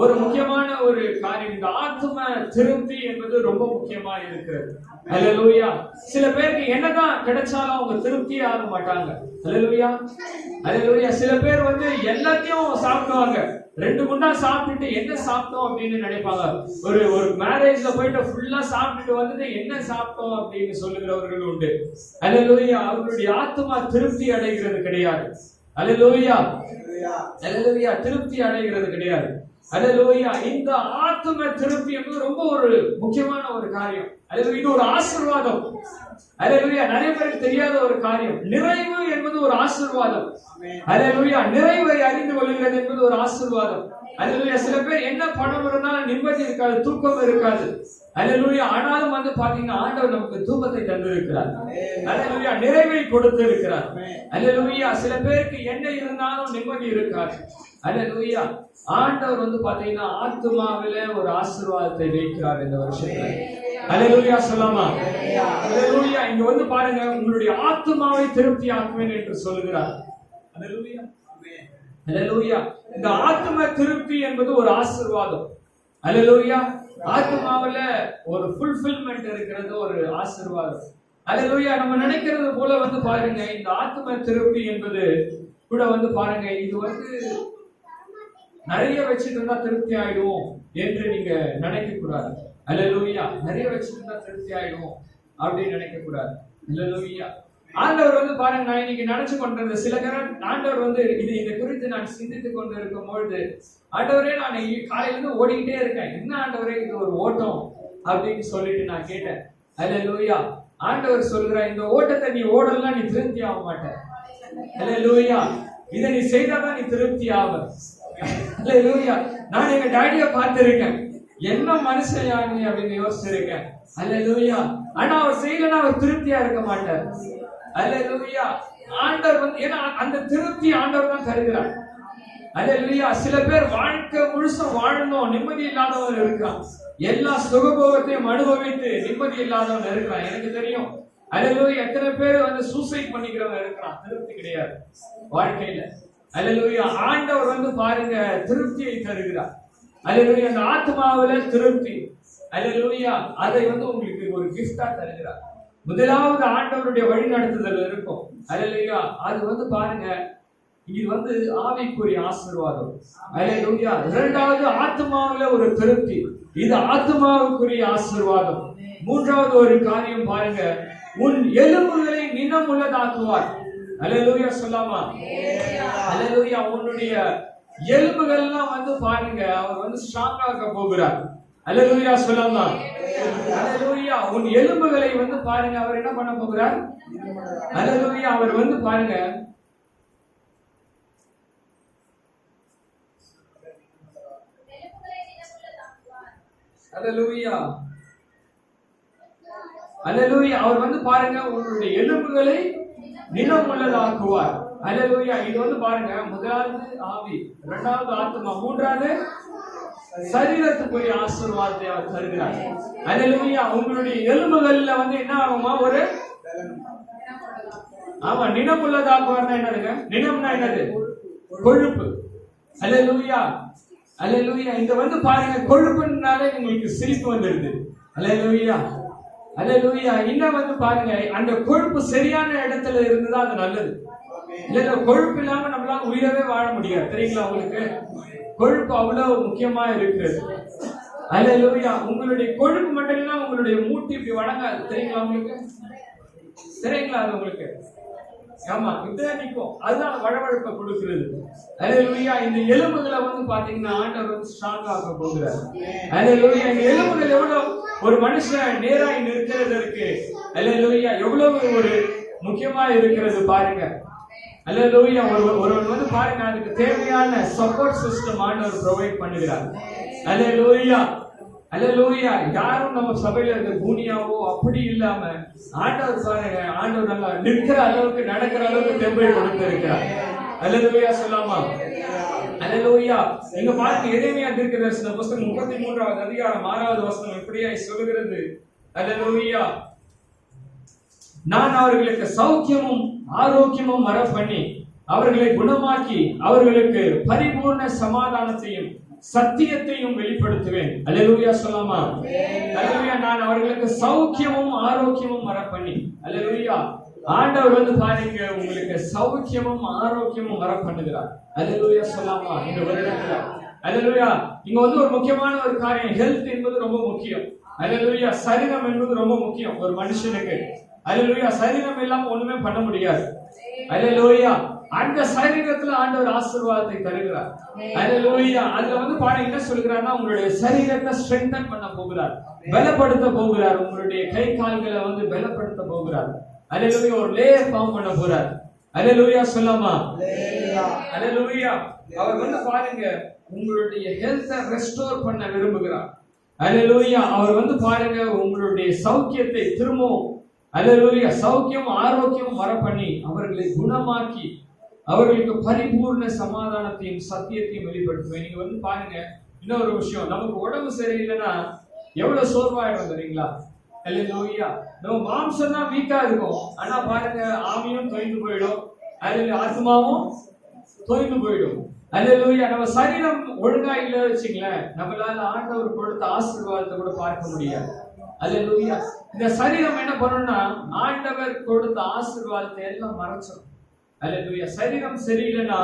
ஒரு முக்கியமான ஒரு காரியம், இந்த ஆத்ம திருப்தி என்பது ரொம்ப முக்கியமா இருக்கிறது. அல்லேலூயா சில பேருக்கு என்னதான் கிடைச்சாலும் அவங்க திருப்தியே ஆக மாட்டாங்க. அல்லேலூயா, அல்லேலூயா. சில பேர் வந்து எல்லாத்தையும் சாப்பிடுவாங்க, 2 குண்டா சாப்பிட்டுட்டு என்ன சாப்பிட்டோம் அப்படின்னு நினைப்பாங்க. ஒரு மேரேஜ்ல போயிட்டு ஃபுல்லா சாப்பிட்டுட்டு வந்துட்டு என்ன சாப்பிட்டோம் அப்படின்னு சொல்லுகிறவர்கள் உண்டு. அல்லேலூயா அவர்களுடைய ஆத்மா திருப்தி அடைகிறது கிடையாது. அல்லேலூயா, அல்லேலூயா திருப்தி அடைகிறது கிடையாது. அல்லேலூயா இந்த ஆத்ம திருப்தி என்பது ரொம்ப ஒரு முக்கியமான ஒரு காரியம். அல்லேலூயா இது ஒரு ஆசீர்வாதம். அல்லேலூயா நிறைய பேருக்கு தெரியாத ஒரு காரியம், நிறைவு என்பது ஒரு ஆசீர்வாதம். அல்லேலூயா நிறைவை அறிந்து கொள்கிறது என்பது ஒரு ஆசீர்வாதம். அல்லேலூயா சில பேர் என்ன பணம் இருந்தாலும் நிம்மதி இருக்காது, தூக்கம் இருக்காது. அல்லேலூயா ஆனாலும் வந்து பாத்தீங்கன்னா ஆண்டவர் நமக்கு தூக்கத்தை தந்திருக்கிறார். அல்லேலூயா நிறைவை கொடுத்து இருக்கிறார். அல்லேலூயா சில பேருக்கு என்ன இருந்தாலும் நிம்மதி இருக்காது. அல்லேலூயா ஆண்டவர் வந்து பாத்தீங்கன்னா ஆத்துமாவிலே ஒரு ஆசீர்வாதத்தை வைக்கிறார் இந்த வருஷத்துல. அல்லேலூயா சொல்லாமா? அல்லேலூயா இங்க வந்து பாருங்க, உங்களுடைய ஆத்துமாவை திருப்தி ஆக்குவேன் என்று சொல்லுகிறார். அல்லேலூயா, அல்லேலூயா இந்த ஆத்தும திருப்தி என்பது ஒரு ஆசீர்வாதம். அல்லேலூயா ஆத்துமாவில ஒரு ஃபுல்ஃபில்மென்ட் இருக்கிறது, ஒரு ஆசீர்வாதம். அல்லேலூயா நம்ம நினைக்கிறது போல வந்து பாருங்க, இந்த ஆத்தும திருப்தி என்பது கூட வந்து பாருங்க, இது வந்து நிறைய வச்சுட்டு இருந்தா திருப்தி ஆயிடுவோம் என்று நீங்க நினைக்க கூடாது. அல்லேலூயா நிறைய வச்சுட்டு இருந்தா திருப்தி ஆயிடுவோம் அப்படின்னு நினைக்க கூடாது. அல்லேலூயா ஆண்டவர் வந்து பாருங்க, நான் இன்னைக்கு நினைச்சு கொண்டிருந்த சில நேரம் ஆண்டவர் வந்து இதை குறித்து நான் சிந்தித்துக் கொண்டு இருக்கும் பொழுது, ஆண்டவரே நான் காலையில இருந்து ஓடிக்கிட்டே இருக்கேன், என்ன ஆண்டவரே இது ஒரு ஓட்டம் அப்படின்னு சொல்லிட்டு நான் கேட்டேன். அல்லேலூயா ஆண்டவர் சொல்றார், இந்த ஓட்டத்தை நீ ஓடலாம், நீ திருப்தி ஆக மாட்ட. அல்லேலூயா இதை நீ செய்தாதான் நீ திருப்தி ஆவ. அல்லேலூயா நான் எங்க டாடியை பார்த்திருக்கேன், என்ன மனுஷயா நீ அப்படின்னு யோசிச்சிருக்கேன். அல்லேலூயா ஆனா அவர் செய்யலன்னா அவர் திருப்தியா இருக்க மாட்டார். அல்லேலூயா ஆண்டவர் வந்து ஏன்னா அந்த திருப்தி ஆண்டவர் தான் தருகிறார். அல்லேலூயா சில பேர் வாழ்க்கை முழுசும் வாழணும், நிம்மதி இல்லாதவன் இருக்கான், எல்லா சுகபோகத்தையும் அனுபவித்து நிம்மதி இல்லாதவன் இருக்கிறான். எனக்கு தெரியும். அல்லேலூயா எத்தனை பேர் வந்து சூசைட் பண்ணிக்கிறவங்க இருக்கிறான், திருப்தி கிடையாது வாழ்க்கையில. அல்லேலூயா ஆண்டவர் வந்து பாருங்க திருப்தியை தருகிறார். அல்லேலூயா அந்த ஆத்மாவில திருப்தி. அல்லேலூயா அதை வந்து உங்களுக்கு ஒரு கிஃப்டா தருகிறார். முதலாவது ஆண்டவருடைய வழி நடத்துதல் இருக்கும். அல்லேலூயா அது வந்து பாருங்க, இது வந்து ஆவிக்குரிய ஆசீர்வாதம். அல்லேலூயா இரண்டாவது ஆத்மாவில ஒரு திருப்தி, இது ஆத்மாவுக்குரிய ஆசீர்வாதம். மூன்றாவது ஒரு காரியம் பாருங்க, உன் எலும்புகளை நினம் உள்ளதாக்குவார். அல்லேலூயா சொல்லாமா? அல்லேலூயா உன்னுடைய எலும்புகள்லாம் வந்து பாருங்க அவர் வந்து ஸ்ட்ராங் ஆக்க போகிறார். அல்லேலூயா சொல்லாமா? அல்லேலூயா உன் எலும்புகளை வந்து பாருங்க அவர் என்ன பண்ண போகிறார். அல்லேலூயா அவர் வந்து பாருங்க அல்லேலூயா அல்லேலூயா அவர் வந்து பாருங்க உன்னுடைய எலும்புகளை நினம் உள்ளதாக்குவார். அல்லேலூயா இது வந்து பாருங்க, முதலாவது ஆவி, இரண்டாவது ஆத்மா, மூன்றாவது சரீரத்துக்குரிய ஆசீர்வாதத்தை அவர் தருகிறார். அல்லேலூயா உங்களுடைய எலும்புகள்ல வந்து என்ன ஆகுமா, ஒரு ஆமா நினம் உள்ளதாக்குவார்னா என்னதுங்க? நினம்னா என்னது? கொழுப்பு. அல்லேலூயா அல்லேலூயா இங்க வந்து பாருங்க, கொழுப்புனாலே உங்களுக்கு சிரிப்பு வந்துருது. அல்லேலூயா அல்லேலூயா இன்னும் வந்து பாருங்க, அந்த கொழுப்பு சரியான இடத்துல இருந்ததா அது நல்லது. இல்ல கொழுப்பு இல்லாம நம்மளால உயிரவே வாழ முடியாது. தெரியுங்களா உங்களுக்கு? கொழுப்பு அவ்வளவு முக்கியமா இருக்கிறது. அல்லேலூயா. உங்களுடைய கொழுப்பு மட்டும் இல்ல, உங்களுடைய மூட்டு இப்படி வணங்காது. தெரியுங்களா உங்களுக்கு? தெரியுங்களா அது உங்களுக்கு? ஆமா, இப்படிதான் நிற்கும். அதுதான் வழவழப்பை கொடுக்கிறது. அல்லேலூயா. இந்த எலும்புகளை வந்து பாத்தீங்கன்னா ஆண்டவர் வந்து ஸ்ட்ராங் ஆக்க போகிறார். அல்லேலூயா. இந்த எலும்புகள் எவ்வளவு ஒரு மனுஷன் நேராய் நிற்கிறதற்கு அல்லேலூயா எவ்வளவு ஒரு முக்கியமா இருக்கிறது பாருங்க. அல்லேலூயா. ஒருவன் வந்து பாருங்க, அதுக்கு தேவையான சப்போர்ட் சிஸ்டம் ஆண்டவர் ப்ரொவைட் பண்ணுகிறார். அல்லேலூயா. அல்லேலூயா. யாரும் நம்ம சபையில இருக்க கூனியாவோ அப்படி இல்லாம ஆண்டவர் பாருங்க, ஆண்டவர் நல்லா நிற்கிற அளவுக்கு நடக்கிற அளவுக்கு தெம்பை கொடுத்து இருக்கிறார். அல்லேலூயா சொல்லாமா? அல்லேலூயா. நீங்க பாருங்க, எரேமியா தீர்க்கதரிசன புத்தகம் 33வது அதிகாரம் 6வது வசனம் இப்படியாய் சொல்லுகிறது. அல்லேலூயா. நான் அவர்களுக்கு சௌக்கியமும் ஆரோக்கியமும் வர பண்ணி அவர்களை குணமாக்கி அவர்களுக்கு பரிபூர்ண சமாதானத்தையும் சத்தியத்தையும் வெளிப்படுத்துவேன். அல்லேலூயா சொல்லாமா? அல்லேலூயா. நான் அவர்களுக்கு சௌக்கியமும் ஆரோக்கியமும் வர பண்ணி. அல்லேலூயா. ஆண்டவர் வந்து பாருங்க, உங்களுக்கு சௌக்கியமும் ஆரோக்கியமும் வர பண்ணுகிறார். அல்லேலூயா சொல்லாமா? இந்த வருடத்துல அல்லேலூயா. இங்க வந்து ஒரு முக்கியமான ஒரு காரியம், ஹெல்த் என்பது ரொம்ப முக்கியம். அல்லேலூயா. சரீரம் என்பது ரொம்ப முக்கியம் ஒரு மனுஷனுக்கு. அல்லேலூயா. சரீரம் இல்லாம ஒண்ணுமே பண்ண முடியாது. அல்லேலூயா. அந்த சரீரத்துல ஆண்டவர் ஆசீர்வாதத்தை தருகிறார். அல்லேலூயா. அதுல வந்து பாருங்க என்ன சொல்கிறார்னா, உங்களுடைய சரீரத்தை ஸ்ட்ரெங்தன் பண்ண போகிறார், பலப்படுத்த போகிறார். உங்களுடைய கை கால்களை வந்து பலப்படுத்த போகிறார். அல்லேலூயா. ஒரு லேயர் ஃபார்ம் பண்ண போறார். அல்லேலூயா சொல்லாமா? அல்லேலூயா. அவர் வந்து பாருங்க, உங்களுடைய ஹெல்த்தை ரெஸ்டோர் பண்ண விரும்புகிறார். அல்லேலூயா. அவர் வந்து பாருங்க, உங்களுடைய சௌக்கியத்தை திரும்பவும் அல்லேலூயா சௌக்கியம் ஆரோக்கியம் வர பண்ணி அவர்களை குணமாக்கி அவர்களுக்கு பரிபூர்ண சமாதானத்தையும் சத்தியத்தையும் வெளிப்படுத்துவேன். நீங்க வந்து பாருங்க, இன்னொரு விஷயம், நமக்கு உடம்பு சரியில்லைன்னா எவ்வளவு சோர்வாயிடும் தெரியுங்களா? அல்லேலூயா. நம்ம மாம்சம் தான் வீக்கா இருக்கும், ஆனா பாருங்க ஆவியும் தொய்ந்து போயிடும், ஆத்மாவும் தொய்ந்து போயிடும். அல்லேலூயா. நம்ம சரீரம் ஒழுங்கா இல்லை வச்சுங்களேன், நம்மளால ஆண்டவர் கொடுத்த ஆசீர்வாதத்தை கூட பார்க்க முடியாது. அல்லேலூயா. இந்த சரீரம் என்ன பண்ணணும்னா, ஆண்டவர் கொடுத்த ஆசீர்வாதத்தை எல்லாம் மறைச்சிடும். அல்லேலூயா. சரீரம் சரியில்லைன்னா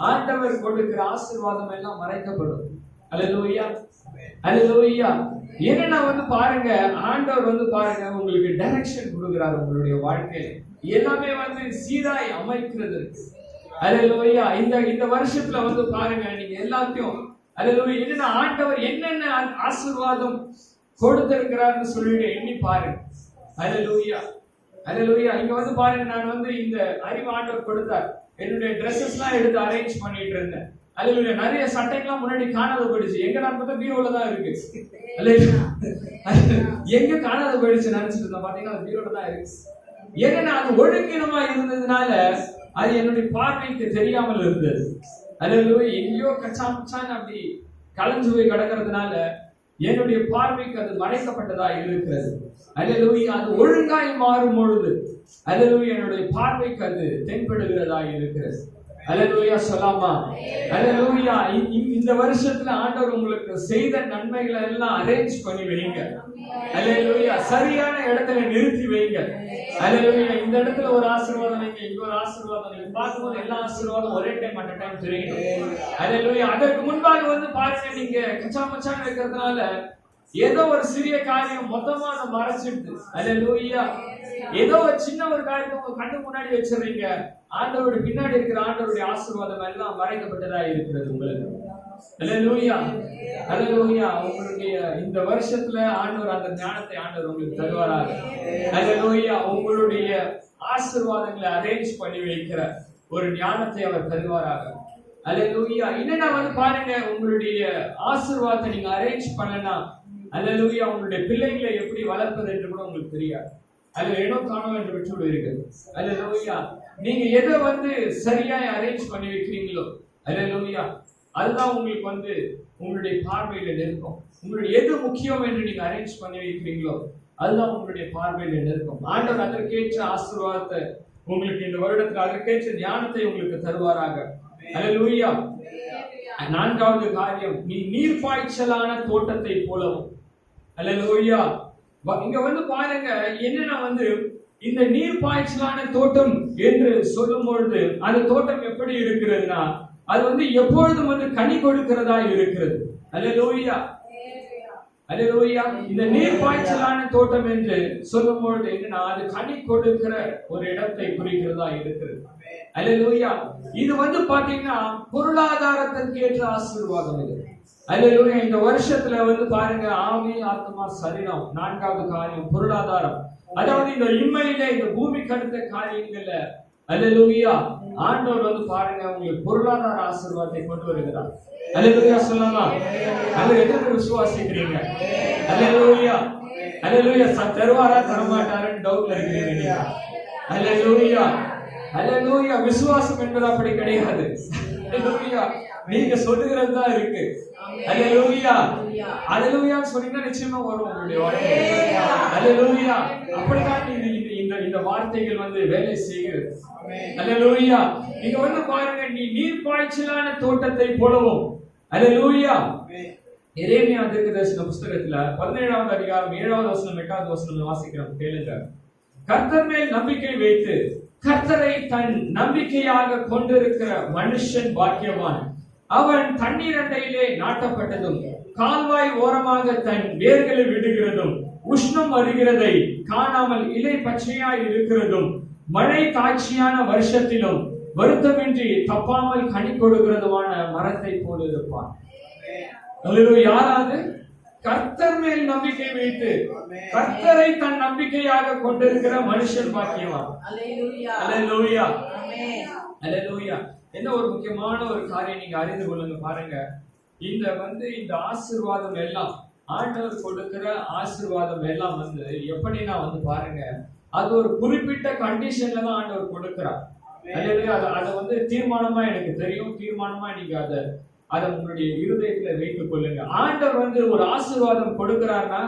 ஆண்டவர் கொடுக்கிற ஆசீர்வாதம் எல்லாம் மறைக்கப்படும். அல்லேலூயா. அல்லேலூயா. என்னன்னா வந்து பாருங்க, ஆண்டவர் வந்து பாருங்க உங்களுக்கு டைரக்ஷன் கொடுக்கிறார் உங்களுடைய வாழ்க்கையில, எல்லாமே வந்து சீராய் அமைக்கிறது. அல்லேலூயா. இந்த வருஷத்துல வந்து பாருங்க, நீங்க எல்லாத்தையும் அல்லேலூயா என்னன்னா ஆண்டவர் என்னென்ன ஆசீர்வாதம் கொடுத்திருக்கிறார்னு சொல்லிட்டு எண்ணி பாருங்க. அல்லேலூயா. அல்லேலூயா. இங்க வந்து பாருங்க, நான் வந்து இந்த அறிவு ஆண்டவர் கொடுத்தார். என்னுடைய ட்ரெஸ்ஸஸ் எல்லாம் எடுத்து அரேஞ்ச் பண்ணிட்டு இருந்தேன். அல்லேலூயா. நிறைய சட்டைகள்லாம் முன்னாடி காணாத போயிடுச்சு, எங்க நான் பார்த்தா பீரோல தான் இருக்கு. அல்லேலூயா. எங்க காணாத போயிடுச்சு நினைச்சிட்டு இருந்தேன், பாத்தீங்கன்னா அது பீரோல தான் இருக்கு. ஏன்னா அது ஒழுங்கினமா இருந்ததுனால அது என்னுடைய பார்வைக்கு தெரியாமல் இருந்தது. அல்லேலூயா. எங்கேயோ கச்சாமச்சான் அப்படி கலஞ்சு போய் கிடக்கிறதுனால என்னுடைய பார்வைக்கு அது மறைக்கப்பட்டதா இருக்கிறது. அல்லேலூயா. அது ஒழுங்காய் மாறும் பொழுது அல்லேலூயா என்னுடைய பார்வைக்கு அது தென்படுகிறதா இருக்கிறது. அல்லேலூயா சொல்லாமா? அல்லேலூயா. இந்த வருஷத்துல ஆண்டவர் உங்களுக்கு செய்த நன்மைகளை எல்லாம் அரேஞ்ச் பண்ணி வைங்க. அல்லேலூயா. சரியான இடத்துல நிறுத்தி வைங்க. அல்லேலூயா. இந்த இடத்துல ஒரு ஆசீர்வாதம் வைங்க, இங்க ஒரு ஆசீர்வாதம் வைங்க. பார்க்கும்போது எல்லா ஆசீர்வாதம் ஒரே டைம் அட் டைம் தெரியணும். அல்லேலூயா. அதற்கு முன்பாக வந்து பாருங்க, நீங்க கச்சாமச்சான் வைக்கிறதுனால ஏதோ ஒரு சிறிய காரியம் மொத்தமா அதை மறைச்சிடுது. அல்லேலூயா. ஏதோ ஒரு சின்ன ஒரு காரியத்தை உங்க கண்ணு முன்னாடி வச்சிருக்கீங்க, ஆண்டவருடைய பின்னாடி இருக்கிற ஆண்டவருடைய ஆசீர்வாதம் எல்லாம் மறைக்கப்பட்டதா இருக்கிறது உங்களுக்கு. அல்லேலூயா. அல்லேலூயா. உங்களுடைய இந்த வருஷத்துல ஆண்டவர் அந்த ஞானத்தை ஆண்டவர் உங்களுக்கு தருவாராக. அல்லேலூயா. உங்களுடைய ஆசீர்வாதங்களை அரேஞ்ச் பண்ணி வைக்கிற ஒரு ஞானத்தை அவர் தருவாராக. அல்லேலூயா. என்னன்னா வந்து பாருங்க, உங்களுடைய ஆசீர்வாதத்தை நீங்க அரேஞ்ச் பண்ணனா அல்லேலூயா உங்களுடைய பிள்ளைகளை எப்படி வளர்ப்பது என்று கூட உங்களுக்கு தெரியாது. அதுல இடம் காணோம் என்று விட்டு விடுவீர்கள். அல்லேலூயா. நீங்க எதை வந்து சரியாய் அரேஞ்ச் பண்ணி வைக்கிறீங்களோ அல்லேலூயா அதுதான் உங்களுக்கு வந்து உங்களுடைய பார்வையில நிற்கும். உங்களுடைய எது முக்கியம் என்று நீங்க அரேஞ்ச் பண்ணி வைக்கிறீங்களோ அதுதான் உங்களுடைய பார்வையில நிற்கும். ஆண்டவர் அதற்கேற்ற ஆசீர்வாதத்தை உங்களுக்கு இந்த வருடத்தில் அதற்கேற்ற ஞானத்தை உங்களுக்கு தருவாராக. அல்லேலூயா. நான்காவது காரியம், நீ நீர்ப்பாய்ச்சலான தோட்டத்தை போலவும் அல்லேலூயா இங்க வந்து பாருங்க என்னன்னா வந்து இந்த நீர் பாய்ச்சலான தோட்டம் என்று சொல்லும் பொழுது அந்த தோட்டம் எப்படி இருக்கிறதுனா அது வந்து எப்பொழுதும் வந்து கனி கொடுக்கிறதா இருக்கிறது. அல்லேலூயா, அல்லேலூயா. இந்த நீர் பாய்ச்சலான தோட்டம் என்று சொல்லும் பொழுது என்னன்னா அது கனி கொடுக்கிற ஒரு இடத்தை குறிக்கிறதா இருக்கிறது. அல்லேலூயா. இது வந்து பாத்தீங்கன்னா பொருளாதாரத்திற்கு ஏற்ற ஆசீர்வாதம் இது. அல்லேலூயா. இந்த வருஷத்துல வந்து பாருங்க ஆவி ஆத்மா சரீரம் நான்காவது காரியம் பொருளாதாரம். அதாவது இந்த இம்மையில இந்த பூமிக்கு அடுத்த காரியங்கள்ல அல்லேலூயா ஆண்டவர் வந்து பாருங்க உங்களுக்கு பொருளாதார ஆசீர்வாதத்தை கொண்டு வருகிறார். அல்லேலூயா சொல்லலாமா? அது எதற்கு விசுவாசிக்கிறீங்க? அல்லேலூயா, அல்லேலூயா. தருவாரா தரமாட்டாருன்னு டவுட்ல இருக்கிறீங்க. அல்லேலூயா, அல்லேலூயா. விசுவாசம் என்பது அப்படி கிடையாது. அல்லேலூயா, நீங்க சொல்லுகிறது தான் இருக்கு. அல்லேலூயா, அல்லேலூயா சொன்னீங்கன்னா நிச்சயமா வரும் உங்களுடைய வாழ்க்கை. அல்லேலூயா. அப்படிதான் இந்த வார்த்தைகள் வந்து வேலை செய்கிறது. அல்லேலூயா. நீங்க வந்து பாருங்க நீ நீர் பாய்ச்சலான தோட்டத்தை போலவும். அல்லேலூயா. எரேமியா தீர்க்கதரிசன புத்தகத்துல 17வது அதிகாரம் 7வது வசனம் 8வது வசனம் வாசிக்கிறோம், கேளுங்க. கர்த்தர் மேல் நம்பிக்கை வைத்து கர்த்தரை தன் நம்பிக்கையாக கொண்டிருக்கிற மனுஷன் பாக்கியவான். அவன் தண்ணீர் அண்டையிலே நாட்டப்பட்டதும் கால்வாய் ஓரமாக தன் வேர்களை விடுகிறதும் உஷ்ணம் வருகிறதை காணாமல் இலை பச்சையாய் இருக்கிறதும் மழை தாட்சியான வருஷத்திலும் வருத்தமின்றி தப்பாமல் கனி கொடுக்கிறதுமான மரத்தை போல இருப்பான். யாராவது கர்த்தர் மேல் நம்பிக்கை வைத்து கர்த்தரை தன் நம்பிக்கையாக கொண்டிருக்கிற மனுஷன் பாக்கியவான். அல்லேலூயா, அல்லேலூயா. என்ன ஒரு முக்கியமான ஒரு காரியம் நீங்க அறிந்து கொள்ளுங்க பாருங்க. இந்த ஆசீர்வாதம் எல்லாம் ஆண்டவர் கொடுக்கிற ஆசீர்வாதம் எல்லாம் வந்து எப்படின்னா வந்து பாருங்க அது ஒரு குறிப்பிட்ட கண்டிஷன்ல தான் ஆண்டவர் கொடுக்கிறார். அதை வந்து தீர்மானமா எனக்கு தெரியும், தீர்மானமா நீங்க அதை உங்களுடைய இருதயத்துல வைத்துக் கொள்ளுங்க. ஆண்டவர் வந்து ஒரு ஆசீர்வாதம் கொடுக்கிறார்னா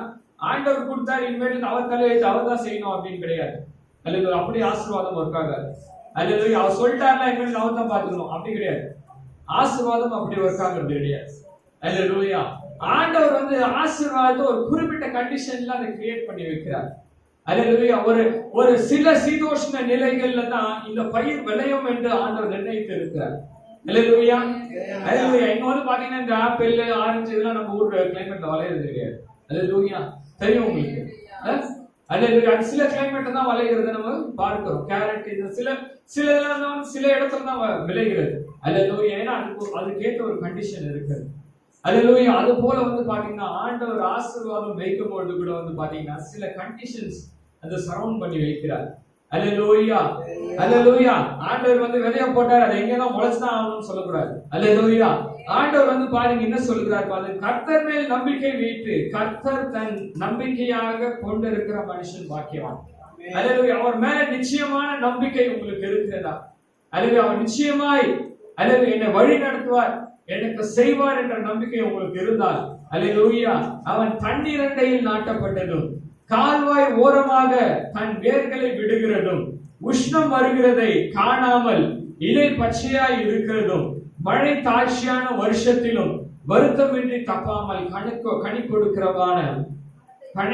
ஆண்டவர் கொடுத்தாரு இனிமேல் அவர் தலையெழுத்து அவர் தான் செய்யணும் அப்படின்னு கிடையாது. அல்லது அப்படி ஆசீர்வாதம் இருக்காங்க. அல்லது அவர் சொல்லிட்டாருன்னா இனிமேல் அவர் தான் பாத்துக்கணும் அப்படி கிடையாது. ஆசீர்வாதம் அப்படி இருக்காங்க கிடையாது. அல்லேலூயா. ஆண்டவர் வந்து ஆசீர்வாதத்தை ஒரு குறிப்பிட்ட கண்டிஷன்ல அதை கிரியேட் பண்ணி வைக்கிறார். அல்லேலூயா. ஒரு சில சீதோஷ்ண நிலைகள்ல தான் இந்த பயிர் விளையும் என்று ஆண்டவர் நிர்ணயித்து இருக்கிறார். அல்லேலூயா, அல்லேலூயா. இங்க வந்து பாத்தீங்கன்னா இந்த ஆப்பிள் ஆரஞ்சு இதெல்லாம் நம்ம ஊர்ல கிளைமேட்ல வளையறது கிடையாது. அல்லேலூயா, தெரியும் உங்களுக்கு. அல்லேலூயா. சில கிளைமேட் தான் வளைகிறது நம்ம பார்க்கிறோம். கேரட் இது சில இதெல்லாம் சில இடத்துல தான் விளைகிறது. அல்லேலூயா. ஏன்னா அதுக்கேற்ற ஒரு கண்டிஷன் இருக்குது. அல்லேலூயா. அது போல வந்து பாத்தீங்கன்னா ஆண்டவர் ஆசீர்வாதம் வைக்கும் பொழுது கூட வந்து பாத்தீங்கன்னா சில கண்டிஷன்ஸ் அதை சரவுண்ட் பண்ணி வைக்கிறார். அல்லேலூயா, அல்லேலூயா. ஆண்டவர் வந்து விதைய போட்டார், அது எங்கதான் முளைச்சுதான் ஆகணும்னு சொல்லக்கூடாது. அல்லேலூயா. ஆண்டவர் வந்து பாருங்க என்ன சொல்கிறார் பாருங்க. கர்த்தர் மேல் நம்பிக்கை வைத்து கர்த்தர் தன் நம்பிக்கையாக கொண்டிருக்கிற மனுஷன் பாக்கியவான். அல்லேலூயா. அவர் மேல நிச்சயமான நம்பிக்கை உங்களுக்கு இருக்கிறதா? அல்லேலூயா. அவர் நிச்சயமாய் அல்லேலூயா என்னை வழி நடத்துவார், எனக்கு செய்வார் என்ற நம்பிக்கை உங்களுக்கு இருந்தால் அல்லேலூயா. அவன் தண்ணீர் அண்டையில் நாட்டப்பட்டதும் கால்வாய் ஓரமாக தன் வேர்களை விடுகிறதும் உஷ்ணம் வருகிறதை காணாமல் இலை பச்சையாய் இருக்கிறதும் மழை தாட்சியான வருஷத்திலும் வருத்தமின்றி தப்பாமல் கனி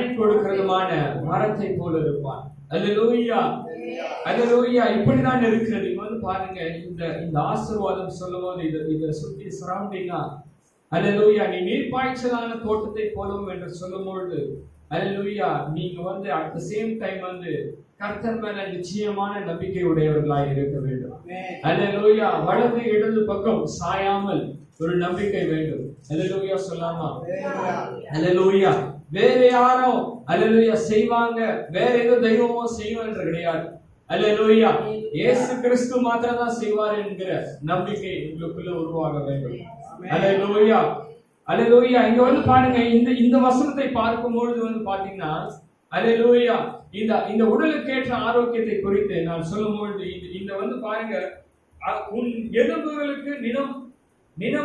கொடுக்கிறதுமான மரத்தை போல இருப்பான். அல்லேலூயா, அல்லேலூயா. இப்படிதான் இருக்கிறது. இங்க வந்து பாருங்க இந்த ஆசீர்வாதம் சொல்லும் போது இதை சுத்தி சரௌண்டிங்கா அல்லேலூயா நீ நீர்ப்பாய்ச்சலான தோட்டத்தை போலும் என்று சொல்லும் பொழுது அல்லேலூயா நீங்க வந்து அட் தி சேம் டைம் வந்து கர்த்தர் மேல நிச்சயமான நம்பிக்கை உடையவர்களாய் இருக்க வேண்டும். அல்லேலூயா. வலது இடது பக்கம் சாயாமல் ஒரு நம்பிக்கை வேண்டும். அல்லேலூயா சொல்லாமா? அல்லேலூயா. வேற யாரோ அல்லேலூயா செய்வாங்க, வேற ஏதோ தெய்வமோ செய்யும் என்று கிடையாது. அல்லேலூயா. இயேசு கிறிஸ்து மாத்திரம் தான் செய்வார் என்கிற நம்பிக்கை உங்களுக்குள்ள உருவாக வேண்டும். அல்லேலூயா, அல்லேலூயா. இங்க வந்து பாருங்க இந்த வசனத்தை பார்க்கும் பொழுது வந்து பாத்தீங்கன்னா அல்லேலூயா இந்த உடலுக்கேற்ற ஆரோக்கியத்தை குறித்து நான் சொல்லும் பொழுது இந்த வந்து பாருங்க உன் எலும்புகளுக்கு நினம்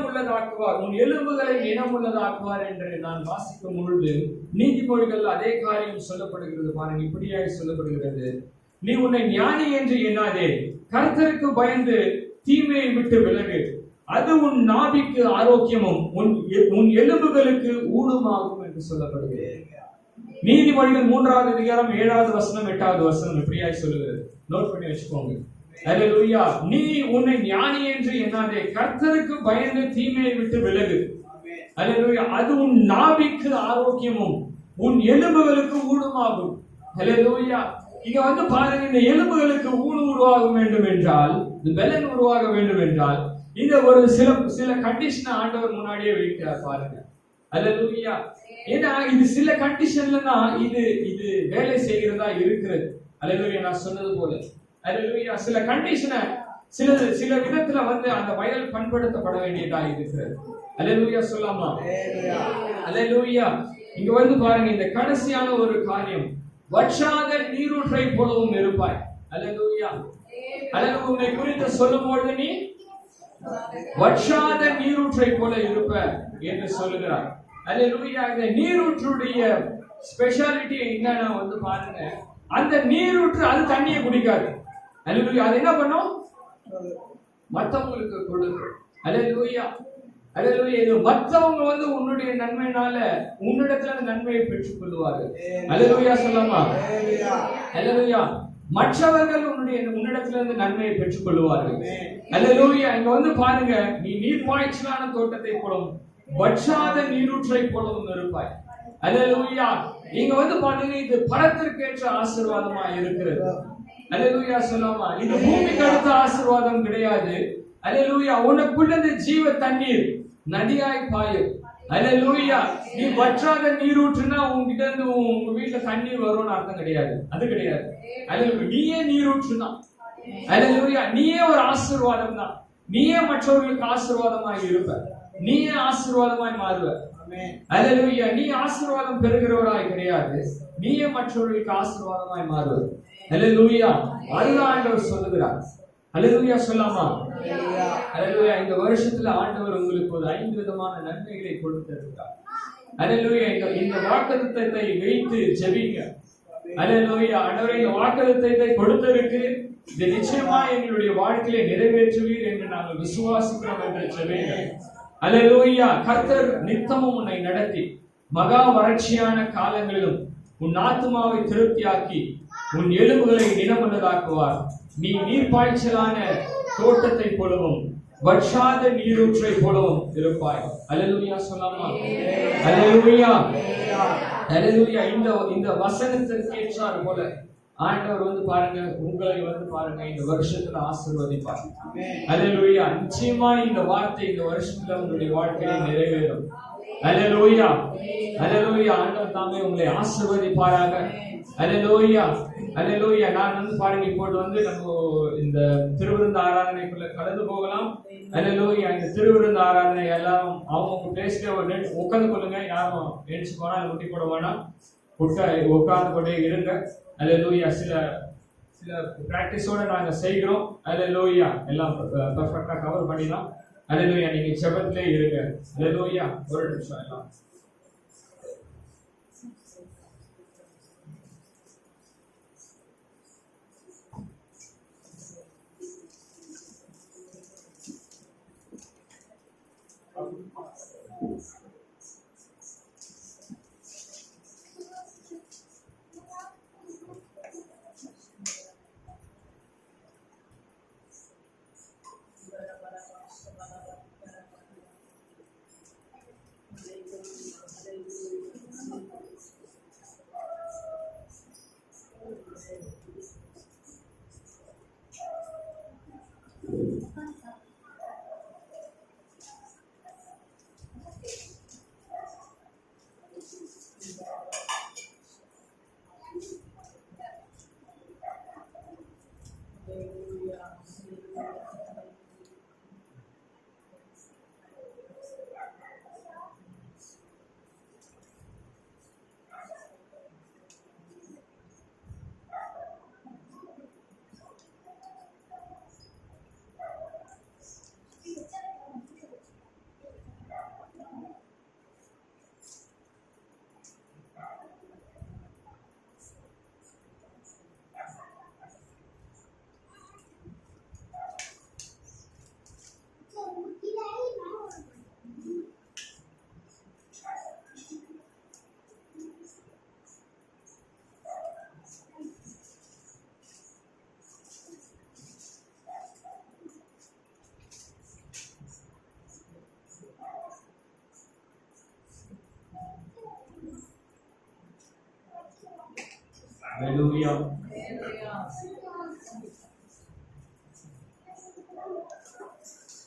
உள்ளதாக்குவார், உன் எலும்புகளை நினம் உள்ளதாக்குவார் என்று நான் வாசிக்கும் பொழுது நீதிமொழிகள் அதே காரியம் சொல்லப்படுகிறது. பாருங்க இப்படியாக சொல்லப்படுகிறது. நீ உன்னை ஞானி என்று எண்ணாதே, கர்த்தருக்கு பயந்து தீமையை விட்டு விலகு, அது உன் நாபிக்கு ஆரோக்கியமும் உன் எலும்புகளுக்கு ஊனமாகும் என்று சொல்லப்படுகிறது. நீதிமொழிகள் 3வது அதிகாரம் 7வது வசனம் 8வது வசனம் இப்படியாய் சொல்லுகிறது. நோட் பண்ணி வச்சுக்கோங்க. அல்லேலூயா. நீ உன்னை ஞானி என்று எண்ணாதே, கர்த்தருக்கு பயந்து தீமையை விட்டு விலகு. அல்லேலூயா. அது உன் நாவிக்கு ஆரோக்கியமும் உன் எலும்புகளுக்கு ஊனமாகும். அல்லேலூயா. இங்க பாருங்க, இந்த எலும்புகளுக்கு ஊனு உருவாக வேண்டும் என்றால், இந்த பலன் உருவாக வேண்டும் என்றால், இந்த ஒரு சில கண்டிஷன் ஆண்டவர் முன்னாடியே வைக்கிறார் பாருங்க. அல்லேலூயா. ஏன்னா இது சில கண்டிஷன்ல தான் இது வேலை செய்கிறதா இருக்கிறது. அல்லேலூயா. நான் சொன்னது போல அல்லேலூயா, சில கண்டிஷனை சில விதத்துல அந்த வயல் பண்படுத்தப்பட வேண்டியதா இருக்கிறது. அல்லேலூயா சொல்லாமா? அல்லேலூயா. இங்க பாருங்க, இந்த கடைசியான ஒரு காரியம், வற்றாத நீரூற்றை போலவும் இருப்பாய். அல்லேலூயா. அல்லேலூயா. உன்னை குறித்து சொல்லும்போது நீ வற்றாத நீரூற்றை போல இருப்ப என்று சொல்லுகிறார். அல்லேலூயா. இந்த நீரூற்றுடைய ஸ்பெஷாலிட்டி என்னன்னா பாருங்க, அந்த நீரூற்று அது தண்ணியை குடிக்காது. அல்லேலூயா. அது என்ன பண்ணும்? மத்தவங்களுக்கு கொடுக்கும். அல்லேலூயா. அல்லேலூயா. இது மத்தவங்க உன்னுடைய நன்மையினால உன்னிடத்துல அந்த நன்மையை பெற்றுக் கொள்வார்கள். அல்லேலூயா சொல்லாமா? அல்லேலூயா. மற்றவர்கள் உன்னிடத்துல இருந்து நன்மையை பெற்றுக் கொள்வார்கள். அல்லேலூயா. இங்க பாருங்க, நீ நீர் பாய்ச்சலான தோட்டத்தை போலவும் வற்றாத நீரூற்றை போலவும் இருப்பாய். அல்லேலூயா. இங்க பாருங்க, இது பரத்திற்கேற்ற ஆசீர்வாதமா இருக்கிறது. அல்லேலூயா சொல்லாமா? இது பூமிக்கு அடுத்த ஆசீர்வாதம் கிடையாது. அல்லேலூயா. உனக்குள்ள ஜீவ தண்ணீர் நதியாய் பாயும். அல்லேலூயா. நீ வற்றாத நீரூற்றுனா உங்ககிட்ட இருந்து உங்க வீட்டுல தண்ணீர் வரும்னு அர்த்தம் கிடையாது. அது கிடையாது. அல்லேலூயா. நீயே நீரூற்றுனா. அல்லேலூயா. நீயே ஒரு ஆசீர்வாதம் தான். நீயே மற்றவர்களுக்கு ஆசீர்வாதமாய் இருப்ப. நீயே ஆசீர்வாதமாய் மாறுவ. அல்லேலூயா. நீ ஆசீர்வாதம் பெறுகிறவராய் கிடையாது, நீயே மற்றவர்களுக்கு ஆசீர்வாதமாய் மாறுவ. அல்லேலூயா. அதுதான் ஆண்டவர் சொல்லுகிறார். அல்லேலூயா சொல்லாமா? அல்லேலூயா. இந்த வருஷத்துல ஆண்டவர் உங்களுக்கு ஒரு 5 விதமான நன்மைகளை கொடுத்திருக்கிறார். அல்லேலூயா. இந்த வாக்குத்தத்தத்தை வைத்து ஜெபிங்க. அல்லேலூயா. ஆண்டவரே, இந்த வாக்குத்தத்தத்தை கொடுத்திருக்கு, இது நிச்சயமா எங்களுடைய வாழ்க்கையை நிறைவேற்றுவீர் என்று நாங்கள் விசுவாசிக்கிறோம் என்று ஜெபிங்க. அல்லேலூயா. கர்த்தர் நித்தமும் உன்னை நடத்தி மகா வறட்சியான காலங்களிலும் உன் ஆத்துமாவை திருப்தியாக்கி உன் எலும்புகளை நிலமுள்ளதாக்குவார். நீ நீர்ப்பாய்ச்சலான தோட்டத்தை போலவும் வற்றாத நீரூற்றை போலவும் இருப்பாய். அல்லேலூயா சொல்லாமா? அல்லேலூயா. அல்லேலூயா. இந்த வசனத்திற்கு ஏற்றார் போல ஆண்டவர் பாருங்க, உங்களை பாருங்க இந்த வருஷத்துல ஆசீர்வதிப்பார். அல்லேலூயா. நிச்சயமா இந்த வார்த்தை இந்த வருஷத்துல உங்களுடைய வாழ்க்கையை நிறைவேறும். அல்லேலூயா. அல்லேலூயா. ஆண்டவர் தாமே உங்களை ஆசீர்வதிப்பாராக. அல்லேலூயா. அல்லேலூயா. நான் பாருங்க, இப்போது நம்ம இந்த திருவிருந்து ஆராதனைக்குள்ள கடந்து போகலாம். அல்லேலூயா. இந்த திருவிருந்து ஆராதனை எல்லாரும் அவங்க பிளேஸ்ல உட்கார்ந்து கொள்ளுங்க. யாரும் எழுச்சி போனா முட்டி போட வேணாம், உட்கார்ந்து கொண்டே இருங்க. அல்லேலூயா. சில பிராக்டிஸோட நாங்க செய்கிறோம். அல்லேலூயா. எல்லாம் பெர்ஃபெக்ட்டா கவர் பண்ணிடலாம். அல்லேலூயா. நீங்க ஜெபத்திலே இருங்க. அல்லேலூயா. ஒரு நிமிஷம் எல்லாம் ஹalleluya.